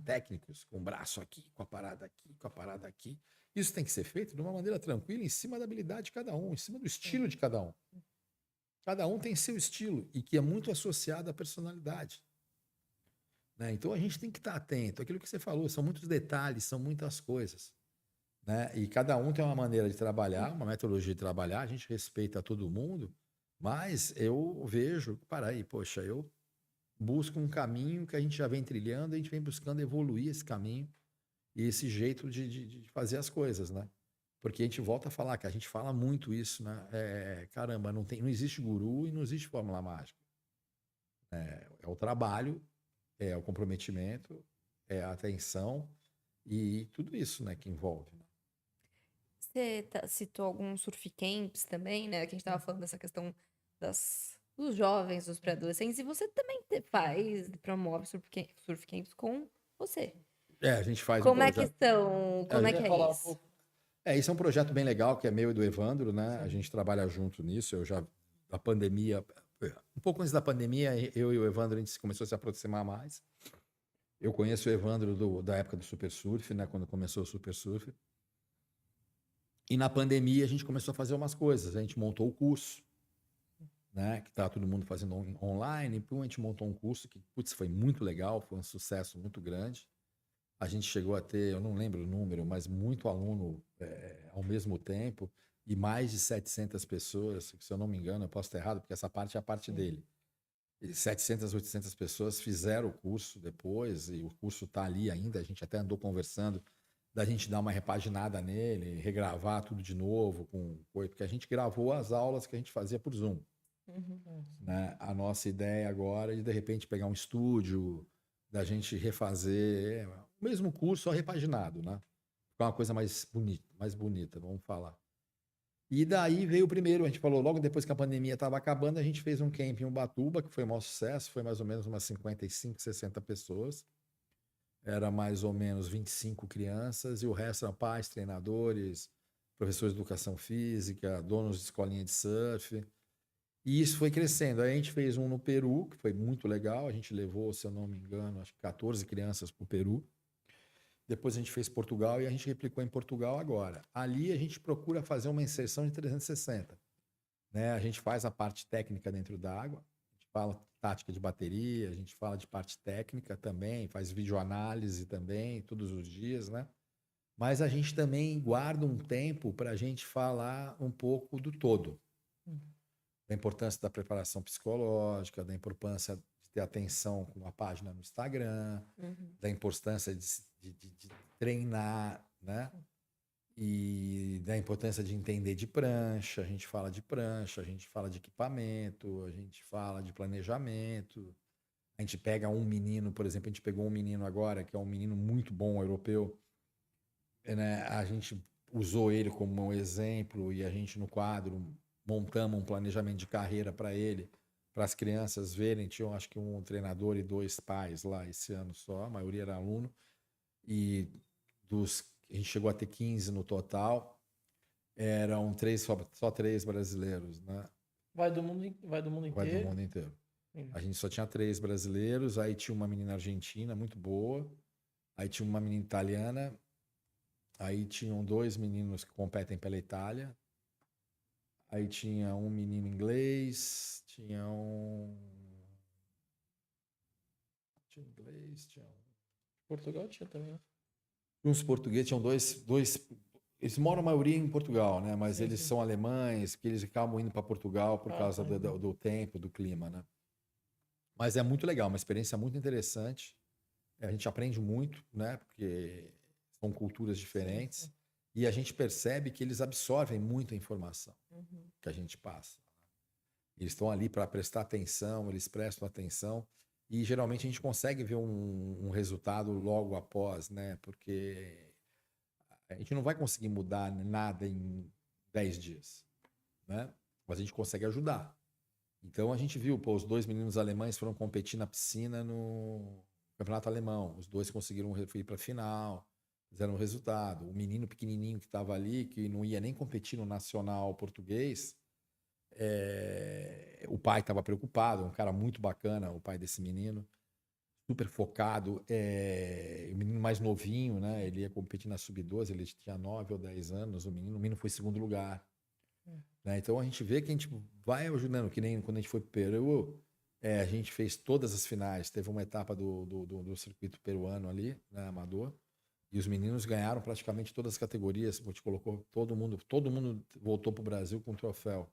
técnicos, com o braço aqui, com a parada aqui, com a parada aqui. Isso tem que ser feito de uma maneira tranquila, em cima da habilidade de cada um, em cima do estilo de cada um. Cada um tem seu estilo e que é muito associado à personalidade. Né? Então a gente tem que estar atento. Aquilo que você falou, são muitos detalhes, são muitas coisas. Né? E cada um tem uma maneira de trabalhar, uma metodologia de trabalhar, a gente respeita todo mundo, mas eu vejo, peraí, poxa, eu busco um caminho que a gente já vem trilhando, a gente vem buscando evoluir esse caminho e esse jeito de fazer as coisas, né? Porque a gente volta a falar, que a gente fala muito isso, né? Caramba, não existe guru e não existe fórmula mágica. É o trabalho, é o comprometimento, é a atenção e tudo isso, né, que envolve. Você citou alguns surf camps também, né? Que a gente tava falando dessa questão dos jovens, dos pré-adolescentes, e você também promove surf camps com você. A gente faz um Como é que projeto. são? Como é que Quer é falar um isso? pouco? Isso é um projeto bem legal, que é meu e do Evandro, né? A gente trabalha junto nisso. A pandemia, um pouco antes da pandemia, eu e o Evandro, a gente começou a se aproximar mais. Eu conheço o Evandro da época do Super Surf, né? Quando começou o Super Surf. E na pandemia a gente começou a fazer umas coisas. A gente montou o curso, né? Que tá todo mundo fazendo online. A gente montou um curso que, putz, foi muito legal, foi um sucesso muito grande. A gente chegou a ter, eu não lembro o número, mas muito aluno ao mesmo tempo e mais de 700 pessoas, se eu não me engano, eu posso estar errado, porque essa parte é a parte dele. E 700, 800 pessoas fizeram o curso depois e o curso está ali ainda. A gente até andou conversando da gente dar uma repaginada nele, regravar tudo de novo, porque a gente gravou as aulas que a gente fazia por Zoom. Né? A nossa ideia agora é de repente pegar um estúdio, da gente refazer o mesmo curso, só repaginado, né? Ficar uma coisa mais bonita, vamos falar. E daí veio o primeiro, a gente falou, logo depois que a pandemia estava acabando, a gente fez um camp em Ubatuba, que foi um maior sucesso, foi mais ou menos umas 55, 60 pessoas. Era mais ou menos 25 crianças, e o resto eram pais, treinadores, professores de educação física, donos de escolinha de surf. E isso foi crescendo. Aí a gente fez um no Peru, que foi muito legal. A gente levou, se eu não me engano, acho que 14 crianças para o Peru. Depois a gente fez Portugal e a gente replicou em Portugal agora. Ali a gente procura fazer uma inserção de 360. Né? A gente faz a parte técnica dentro d'água, a gente fala tática de bateria, a gente fala de parte técnica também, faz videoanálise também, todos os dias, né? Mas a gente também guarda um tempo para a gente falar um pouco do todo. Da importância da preparação psicológica, da importância de ter atenção com uma página no Instagram, da importância de treinar, né? E da importância de entender de prancha. A gente fala de prancha, a gente fala de equipamento, a gente fala de planejamento. A gente pega um menino, por exemplo, a gente pegou um menino agora, que é um menino muito bom, europeu, né? A gente usou ele como um exemplo e a gente no quadro montamos um planejamento de carreira para ele, para as crianças verem. Tinha, acho que um treinador e 2 pais lá esse ano só, a maioria era aluno. E a gente chegou a ter 15 no total, eram só 3 brasileiros, né? Vai do mundo inteiro? Vai do mundo inteiro. A gente só tinha 3 brasileiros, aí tinha uma menina argentina muito boa, aí tinha uma menina italiana, aí tinham 2 meninos que competem pela Itália, aí tinha um menino inglês, tinha inglês, Portugal tinha também, né? uns portugueses, tinham dois. Eles moram a maioria em Portugal, né? Mas eles são alemães, que eles acabam indo para Portugal por causa do tempo, do clima, né? Mas é muito legal, uma experiência muito interessante. A gente aprende muito, né? Porque são culturas diferentes. E a gente percebe que eles absorvem muita informação que a gente passa. Eles estão ali para prestar atenção, eles prestam atenção. E geralmente a gente consegue ver um resultado logo após, né? Porque a gente não vai conseguir mudar nada em 10 dias, né? Mas a gente consegue ajudar. Então a gente viu, pô, os 2 meninos alemães foram competir na piscina no Campeonato Alemão. Os 2 conseguiram ir para a final, fizeram um resultado. O menino pequenininho que estava ali, que não ia nem competir no nacional português, o pai estava preocupado, um cara muito bacana, o pai desse menino, super focado. O menino mais novinho, né? Ele ia competir na Sub-12, ele tinha 9 ou 10 anos, o menino foi em segundo lugar. Né? Então a gente vê que a gente vai ajudando, que nem quando a gente foi para o Peru, a gente fez todas as finais, teve uma etapa do circuito peruano ali, né, amador, e os meninos ganharam praticamente todas as categorias, a gente colocou todo mundo voltou para o Brasil com um troféu.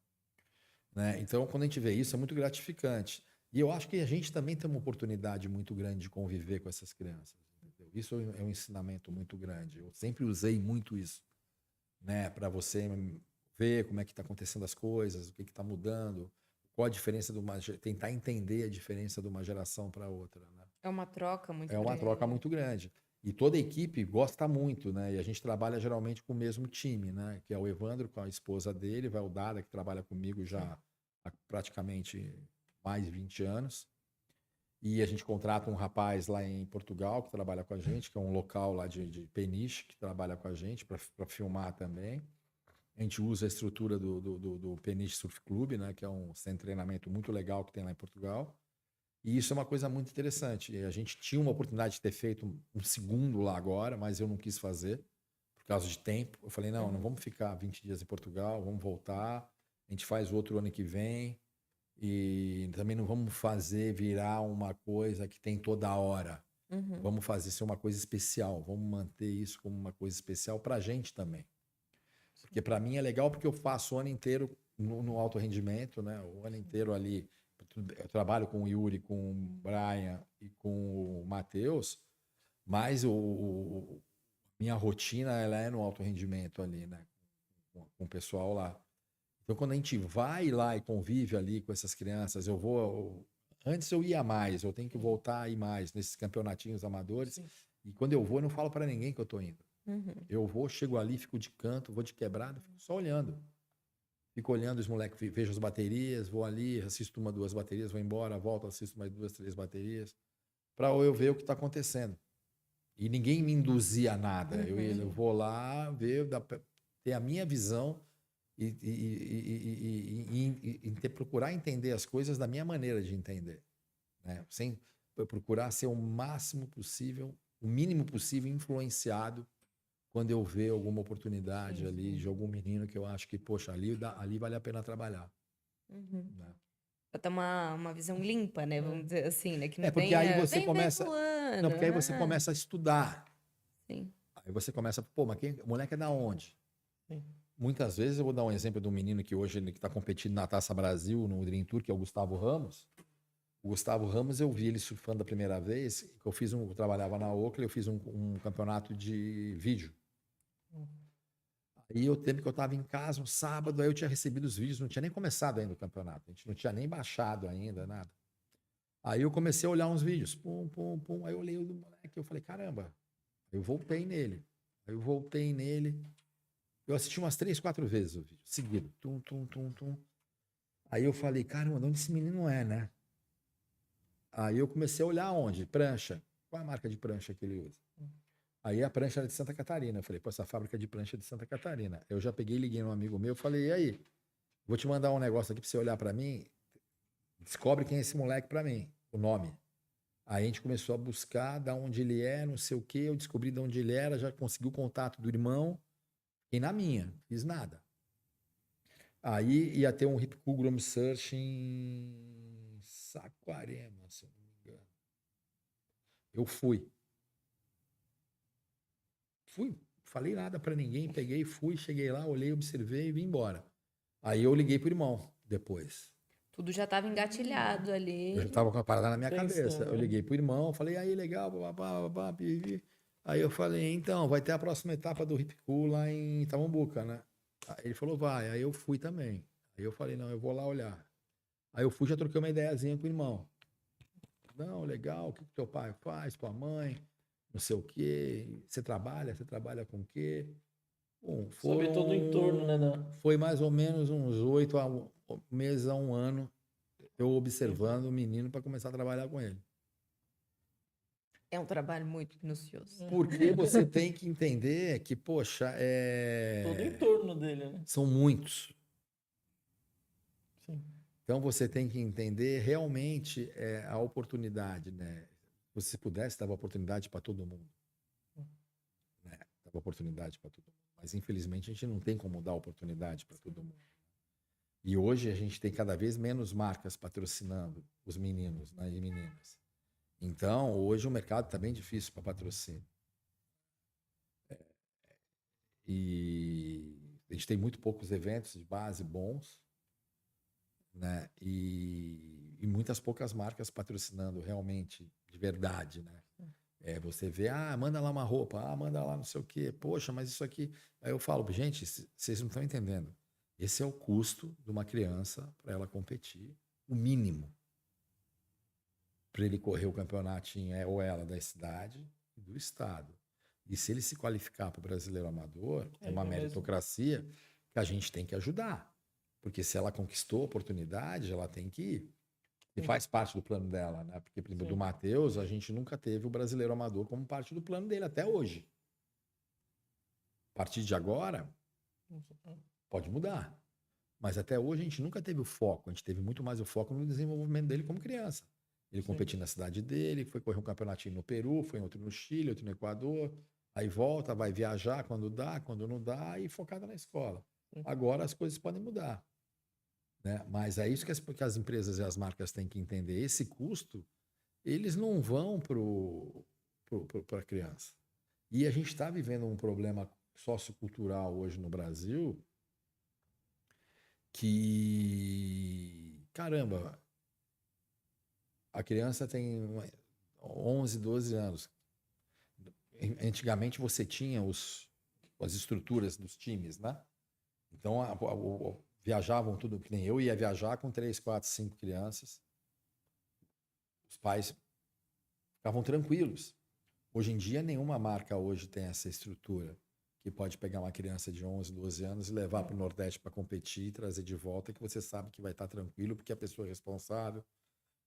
Né? Então, quando a gente vê isso, é muito gratificante. E eu acho que a gente também tem uma oportunidade muito grande de conviver com essas crianças. Entendeu? Isso é um ensinamento muito grande. Eu sempre usei muito isso. né? Para você ver como é que está acontecendo as coisas, o que está mudando, qual a diferença tentar entender a diferença de uma geração para outra, né? É uma troca muito É uma grande. troca muito grande. E toda a equipe gosta muito, né? E a gente trabalha geralmente com o mesmo time, né? Que é o Evandro com a esposa dele, vai o Dada, que trabalha comigo já há praticamente mais de 20 anos. E a gente contrata um rapaz lá em Portugal que trabalha com a gente, que é um local lá de Peniche, que trabalha com a gente para filmar também. A gente usa a estrutura do Peniche Surf Club, né? Que é um centro de treinamento muito legal que tem lá em Portugal. E isso é uma coisa muito interessante. E a gente tinha uma oportunidade de ter feito um segundo lá agora, mas eu não quis fazer por causa de tempo. Eu falei, não vamos ficar 20 dias em Portugal, vamos voltar. A gente faz o outro ano que vem. E também não vamos fazer virar uma coisa que tem toda hora. Vamos fazer ser uma coisa especial. Vamos manter isso como uma coisa especial para a gente também. Porque para mim é legal porque eu faço o ano inteiro no alto rendimento, né? O ano inteiro ali. Eu trabalho com o Yuri, com o Brian e com o Matheus, mas minha rotina ela é no alto rendimento ali, né? Com o pessoal lá. Então, quando a gente vai lá e convive ali com essas crianças, antes eu ia mais, eu tenho que voltar a ir mais nesses campeonatinhos amadores. Sim. E quando eu vou, eu não falo para ninguém que eu tô indo. Eu vou, chego ali, fico de canto, vou de quebrada, fico só olhando. Fico olhando os moleques, vejo as baterias, vou ali, assisto uma, duas baterias, vou embora, volto, assisto mais duas, três baterias, para eu ver o que está acontecendo. E ninguém me induzia a nada. Eu vou lá ver, ter a minha visão e procurar entender as coisas da minha maneira de entender, né? Sem procurar ser o máximo possível, o mínimo possível influenciado quando eu ver alguma oportunidade ali de algum menino que eu acho que, poxa, ali vale a pena trabalhar. Né? Pra ter uma visão limpa, né? Vamos dizer assim, né? Que não Porque aí você vem começa. fulano, Não, porque aí você começa a estudar. Sim. Aí você começa, pô, mas o moleque é da onde? Sim. Muitas vezes eu vou dar um exemplo de um menino que hoje ele está competindo na Taça Brasil, no Dream Tour, que é o Gustavo Ramos. O Gustavo Ramos, eu vi ele surfando a primeira vez, que eu trabalhava na Oakley, eu fiz um campeonato de vídeo. Aí o tempo que eu estava em casa, um sábado, aí eu tinha recebido os vídeos, não tinha nem começado ainda o campeonato, a gente não tinha nem baixado ainda, nada. Aí eu comecei a olhar uns vídeos, pum, pum, pum, aí eu olhei o do moleque, eu falei, caramba, eu voltei nele. Eu assisti umas 3, 4 vezes o vídeo, seguido, tum, tum, tum, tum. Aí eu falei, caramba, de onde esse menino é, né? Aí eu comecei a olhar onde? Prancha. Qual é a marca de prancha que ele usa? Aí a prancha era de Santa Catarina. Eu falei, pô, essa fábrica de prancha é de Santa Catarina. Eu já peguei, liguei num amigo meu, falei, e aí? Vou te mandar um negócio aqui pra você olhar pra mim. Descobre quem é esse moleque pra mim, o nome. Aí a gente começou a buscar de onde ele é, não sei o quê. Eu descobri de onde ele era, já consegui o contato do irmão. E na minha, não fiz nada. Aí ia ter um Hip Cool Grom Search em Saquarema, se eu não me engano. Eu fui, falei nada pra ninguém, peguei, fui, cheguei lá, olhei, observei e vim embora. Aí eu liguei pro irmão depois. Tudo já estava engatilhado ali. Eu já tava com a parada na minha Pensando, cabeça. Eu né? liguei pro irmão, falei, aí, legal, babá, pipi. Aí eu falei, então, vai ter a próxima etapa do Hip Cool lá em Itamambuca, né? Aí ele falou, vai. Aí eu fui também. Aí eu falei, não, eu vou lá olhar. Aí eu fui, já troquei uma ideiazinha com o irmão. Não, legal, o que teu pai faz, tua mãe, não sei o quê. Você trabalha com o quê? Bom, Saber todo o entorno, né? Foi mais ou menos uns 8 meses a um ano eu observando o menino para começar a trabalhar com ele. É um trabalho muito minucioso. Porque você tem que entender que, poxa, Todo o entorno dele, né? são muitos. Sim. Então você tem que entender realmente a oportunidade, né? Se pudesse, dava oportunidade para todo mundo. Né? Dava oportunidade para todo mundo. Mas infelizmente a gente não tem como dar oportunidade para todo mundo. E hoje a gente tem cada vez menos marcas patrocinando os meninos, né, e meninas. Então, hoje o mercado está bem difícil para patrocínio. E a gente tem muito poucos eventos de base bons, né? E muitas poucas marcas patrocinando realmente de verdade, né? Você vê, manda lá uma roupa, manda lá não sei o quê, poxa, mas isso aqui. Aí eu falo, gente, vocês não estão entendendo. Esse é o custo de uma criança para ela competir, o mínimo. Para ele correr o campeonatinho, ou ela da cidade e do estado. E se ele se qualificar para o brasileiro amador, é uma meritocracia que a gente tem que ajudar. Porque se ela conquistou a oportunidade, ela tem que ir. E faz parte do plano dela, né? Porque, por exemplo, do Matheus, a gente nunca teve o brasileiro amador como parte do plano dele, até hoje. A partir de agora, pode mudar. Mas até hoje a gente nunca teve o foco. A gente teve muito mais o foco no desenvolvimento dele como criança. Ele competiu na cidade dele, foi correr um campeonatinho no Peru, foi outro no Chile, outro no Equador. Aí volta, vai viajar quando dá, quando não dá, e focada na escola. Agora as coisas podem mudar. Né? Mas é isso que as empresas e as marcas têm que entender. Esse custo, eles não vão para a criança. E a gente está vivendo um problema sociocultural hoje no Brasil que, caramba, a criança tem 11, 12 anos. Antigamente você tinha as estruturas dos times, né? Então, viajavam tudo, que nem eu ia viajar com 3, 4, 5 crianças. Os pais ficavam tranquilos. Hoje em dia, nenhuma marca hoje tem essa estrutura que pode pegar uma criança de 11, 12 anos e levar para o Nordeste para competir e trazer de volta, que você sabe que vai estar tranquilo, porque a pessoa é responsável.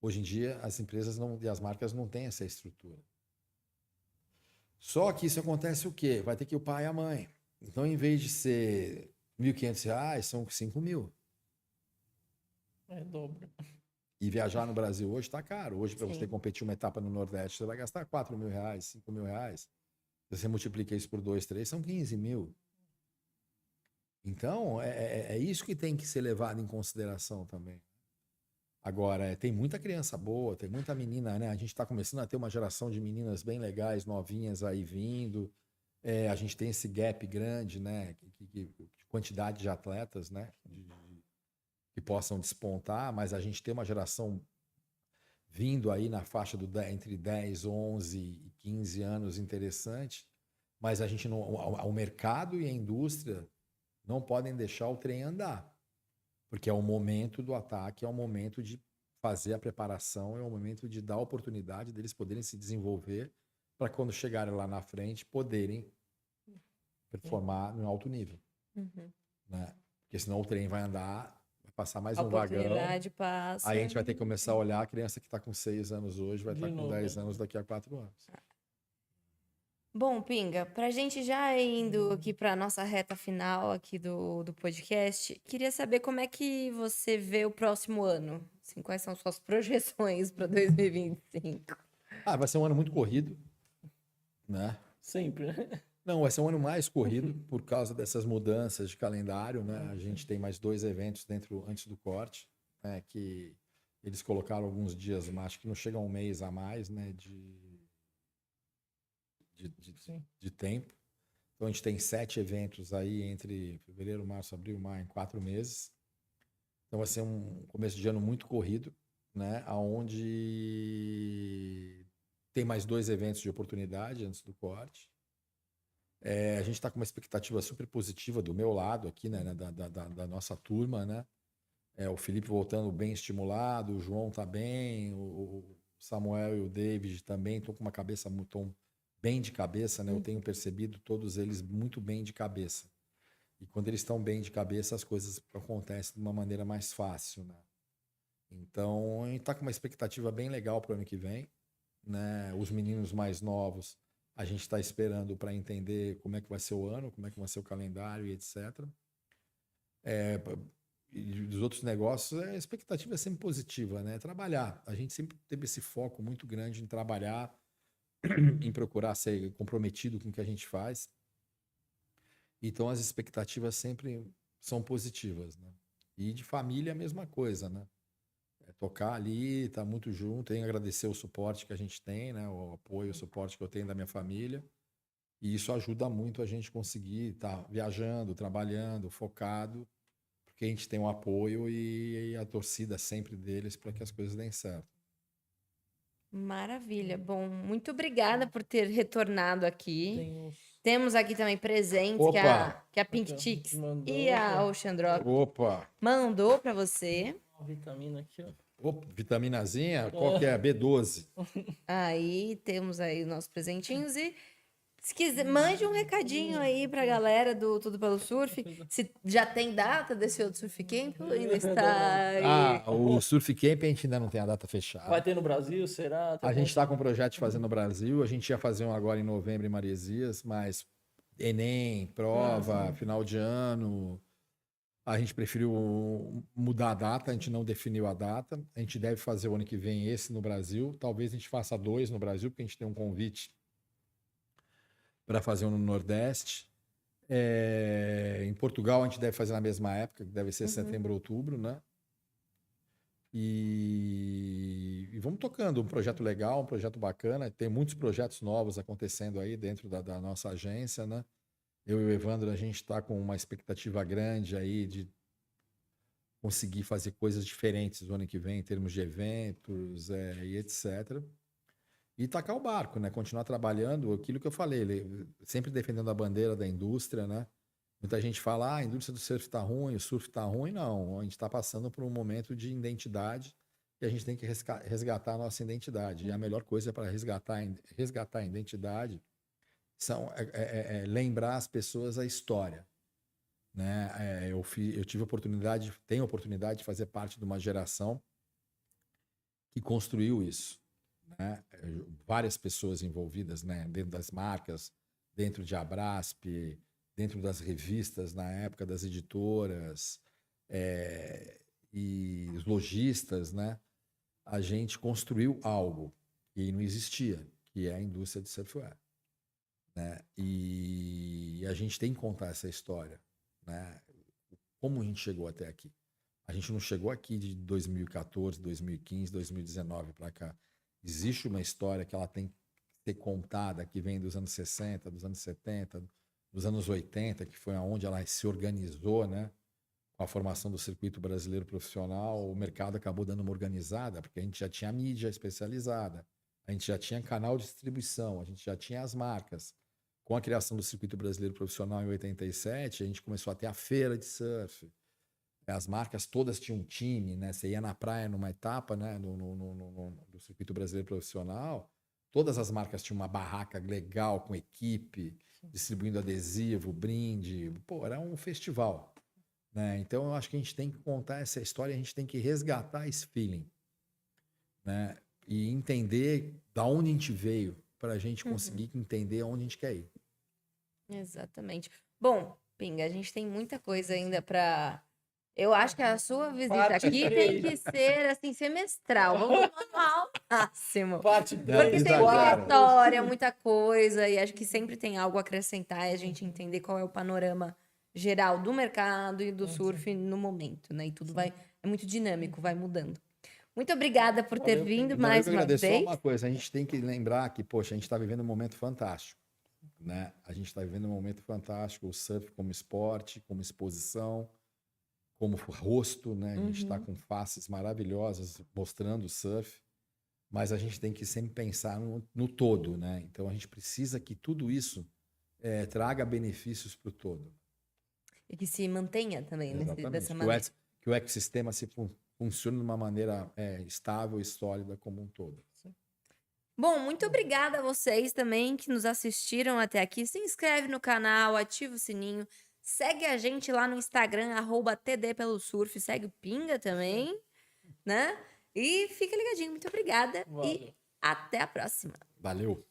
Hoje em dia, as empresas e as marcas não têm essa estrutura. Só que isso acontece o quê? Vai ter que ir o pai e a mãe. Então, em vez de ser R$1.500, são 5.000. É dobro. E viajar no Brasil hoje está caro. Hoje, para você competir uma etapa no Nordeste, você vai gastar R$4.000, R$5.000. Se você multiplica isso por 2, 3, são 15.000. Então, é isso que tem que ser levado em consideração também. Agora, tem muita criança boa, tem muita menina, né? A gente está começando a ter uma geração de meninas bem legais, novinhas aí vindo. A gente tem esse gap grande, né? De quantidade de atletas, né? Que possam despontar, mas a gente tem uma geração vindo aí na faixa entre 10, 11 e 15 anos interessante, mas a gente não, o mercado e a indústria não podem deixar o trem andar. Porque é o momento do ataque, é o momento de fazer a preparação, é o momento de dar a oportunidade deles poderem se desenvolver para quando chegarem lá na frente poderem performar no alto nível. Né? Porque senão o trem vai andar, vai passar mais um vagão. Passa. Aí a gente vai ter que começar a olhar a criança que está com 6 anos hoje, vai estar com 10 anos daqui a 4 anos. Bom, Pinga, para a gente já indo aqui para a nossa reta final aqui do podcast, queria saber como é que você vê o próximo ano. Assim, quais são suas projeções para 2025? Vai ser um ano muito corrido, né? Sempre, né? Não, vai ser um ano mais corrido por causa dessas mudanças de calendário, né? A gente tem mais 2 eventos antes do corte, né? Que eles colocaram alguns dias, mas acho que não chega a um mês a mais, né? De tempo. Então a gente tem 7 eventos aí entre fevereiro, março, abril, maio, em 4 meses. Então vai ser um começo de ano muito corrido, né? Onde tem mais 2 eventos de oportunidade antes do corte. A gente está com uma expectativa super positiva do meu lado aqui, né? Da nossa turma, né? O Felipe voltando bem estimulado, o João tá bem, o Samuel e o David também estão com uma cabeça muito bem de cabeça, né? Eu tenho percebido todos eles muito bem de cabeça. E quando eles estão bem de cabeça, as coisas acontecem de uma maneira mais fácil, né? Então, a gente está com uma expectativa bem legal para o ano que vem, né? Os meninos mais novos, a gente está esperando para entender como é que vai ser o ano, como é que vai ser o calendário e etc. E dos outros negócios, a expectativa é sempre positiva, né? Trabalhar. A gente sempre teve esse foco muito grande em trabalhar, em procurar ser comprometido com o que a gente faz. Então, as expectativas sempre são positivas, né? E de família, a mesma coisa, né? Tocar ali, estar muito junto, agradecer o suporte que a gente tem, né? O apoio, o suporte que eu tenho da minha família. E isso ajuda muito a gente conseguir estar viajando, trabalhando, focado, porque a gente tem o apoio e a torcida sempre deles para que as coisas deem certo. Maravilha. Bom, muito obrigada por ter retornado aqui. Tem uns... Temos aqui também presentes que Opa! a Pink Aqui, ó, Chicks mandou, e a ó. Ocean Drop Opa! mandou para você. Uma vitamina aqui, ó. Opa, vitaminazinha? Qual que é? B12. Aí temos aí os nossos presentinhos e se quiser, mande um recadinho aí pra galera do Tudo Pelo Surf. Se já tem data desse outro Surf Camp ou ainda está aí? Ah, o Surf Camp a gente ainda não tem a data fechada. Vai ter no Brasil, será? A gente está com um projeto de fazer no Brasil. A gente ia fazer um agora em novembro em Maresias, mas Enem, prova, final de ano. A gente preferiu mudar a data, a gente não definiu a data. A gente deve fazer o ano que vem esse no Brasil. Talvez a gente faça 2 no Brasil, porque a gente tem um convite para fazer um no Nordeste. Em Portugal a gente deve fazer na mesma época, que deve ser setembro, outubro, né? E vamos tocando, um projeto legal, um projeto bacana. Tem muitos projetos novos acontecendo aí dentro da nossa agência, né? Eu e o Evandro, a gente está com uma expectativa grande aí de conseguir fazer coisas diferentes no ano que vem, em termos de eventos e etc. E tacar o barco, né? Continuar trabalhando, aquilo que eu falei, sempre defendendo a bandeira da indústria, né? Muita gente fala, a indústria do surf está ruim, o surf está ruim. Não, a gente está passando por um momento de identidade e a gente tem que resgatar a nossa identidade. E a melhor coisa para resgatar a identidade é lembrar as pessoas a história. Né? Eu tenho a oportunidade de fazer parte de uma geração que construiu isso. Né? Várias pessoas envolvidas, né? Dentro das marcas, dentro de Abrasp, dentro das revistas, na época das editoras e os lojistas, né? A gente construiu algo que não existia, que é a indústria de surfwear. Né? E a gente tem que contar essa história. Né? Como a gente chegou até aqui? A gente não chegou aqui de 2014, 2015, 2019 para cá. Existe uma história que ela tem que ser contada, que vem dos anos 60, dos anos 70, dos anos 80, que foi onde ela se organizou, né? Com a formação do circuito brasileiro profissional, o mercado acabou dando uma organizada, porque a gente já tinha mídia especializada, a gente já tinha canal de distribuição, a gente já tinha as marcas. Com a criação do circuito brasileiro profissional em 87, a gente começou a ter a feira de surf. As marcas todas tinham um time, né? Você ia na praia numa etapa, né? do circuito brasileiro profissional, todas as marcas tinham uma barraca legal com equipe, distribuindo adesivo, brinde. Pô, era um festival. Né? Então, eu acho que a gente tem que contar essa história, a gente tem que resgatar esse feeling. Né? E entender da onde a gente veio, para a gente conseguir entender aonde a gente quer ir. Exatamente. Bom, Pinga, a gente tem muita coisa ainda para... Eu acho que a sua visita Parte aqui tem três. que ser, assim, semestral. Vamos ao máximo. Parte Porque Não, tem exagero. muita história, muita coisa, e acho que sempre tem algo a acrescentar e a gente entender qual é o panorama geral do mercado e do surf no momento, né? E tudo é muito dinâmico, vai mudando. Muito obrigada por ter Valeu, vindo Não, mais eu uma agradeço. vez. Só uma coisa, a gente tem que lembrar que, poxa, a gente está vivendo um momento fantástico. Né? A gente está vivendo um momento fantástico, o surf como esporte, como exposição, como rosto, né? A gente está com faces maravilhosas mostrando o surf, mas a gente tem que sempre pensar no todo, né? Então a gente precisa que tudo isso traga benefícios para o todo. E que se mantenha também dessa Que maneira. que o ecossistema funcione de uma maneira estável e sólida como um todo. Bom, muito obrigada a vocês também que nos assistiram até aqui. Se inscreve no canal, ativa o sininho, segue a gente lá no Instagram, @tdpelosurf, segue o Pinga também, né? E fica ligadinho. Muito obrigada Valeu. e até a próxima. Valeu!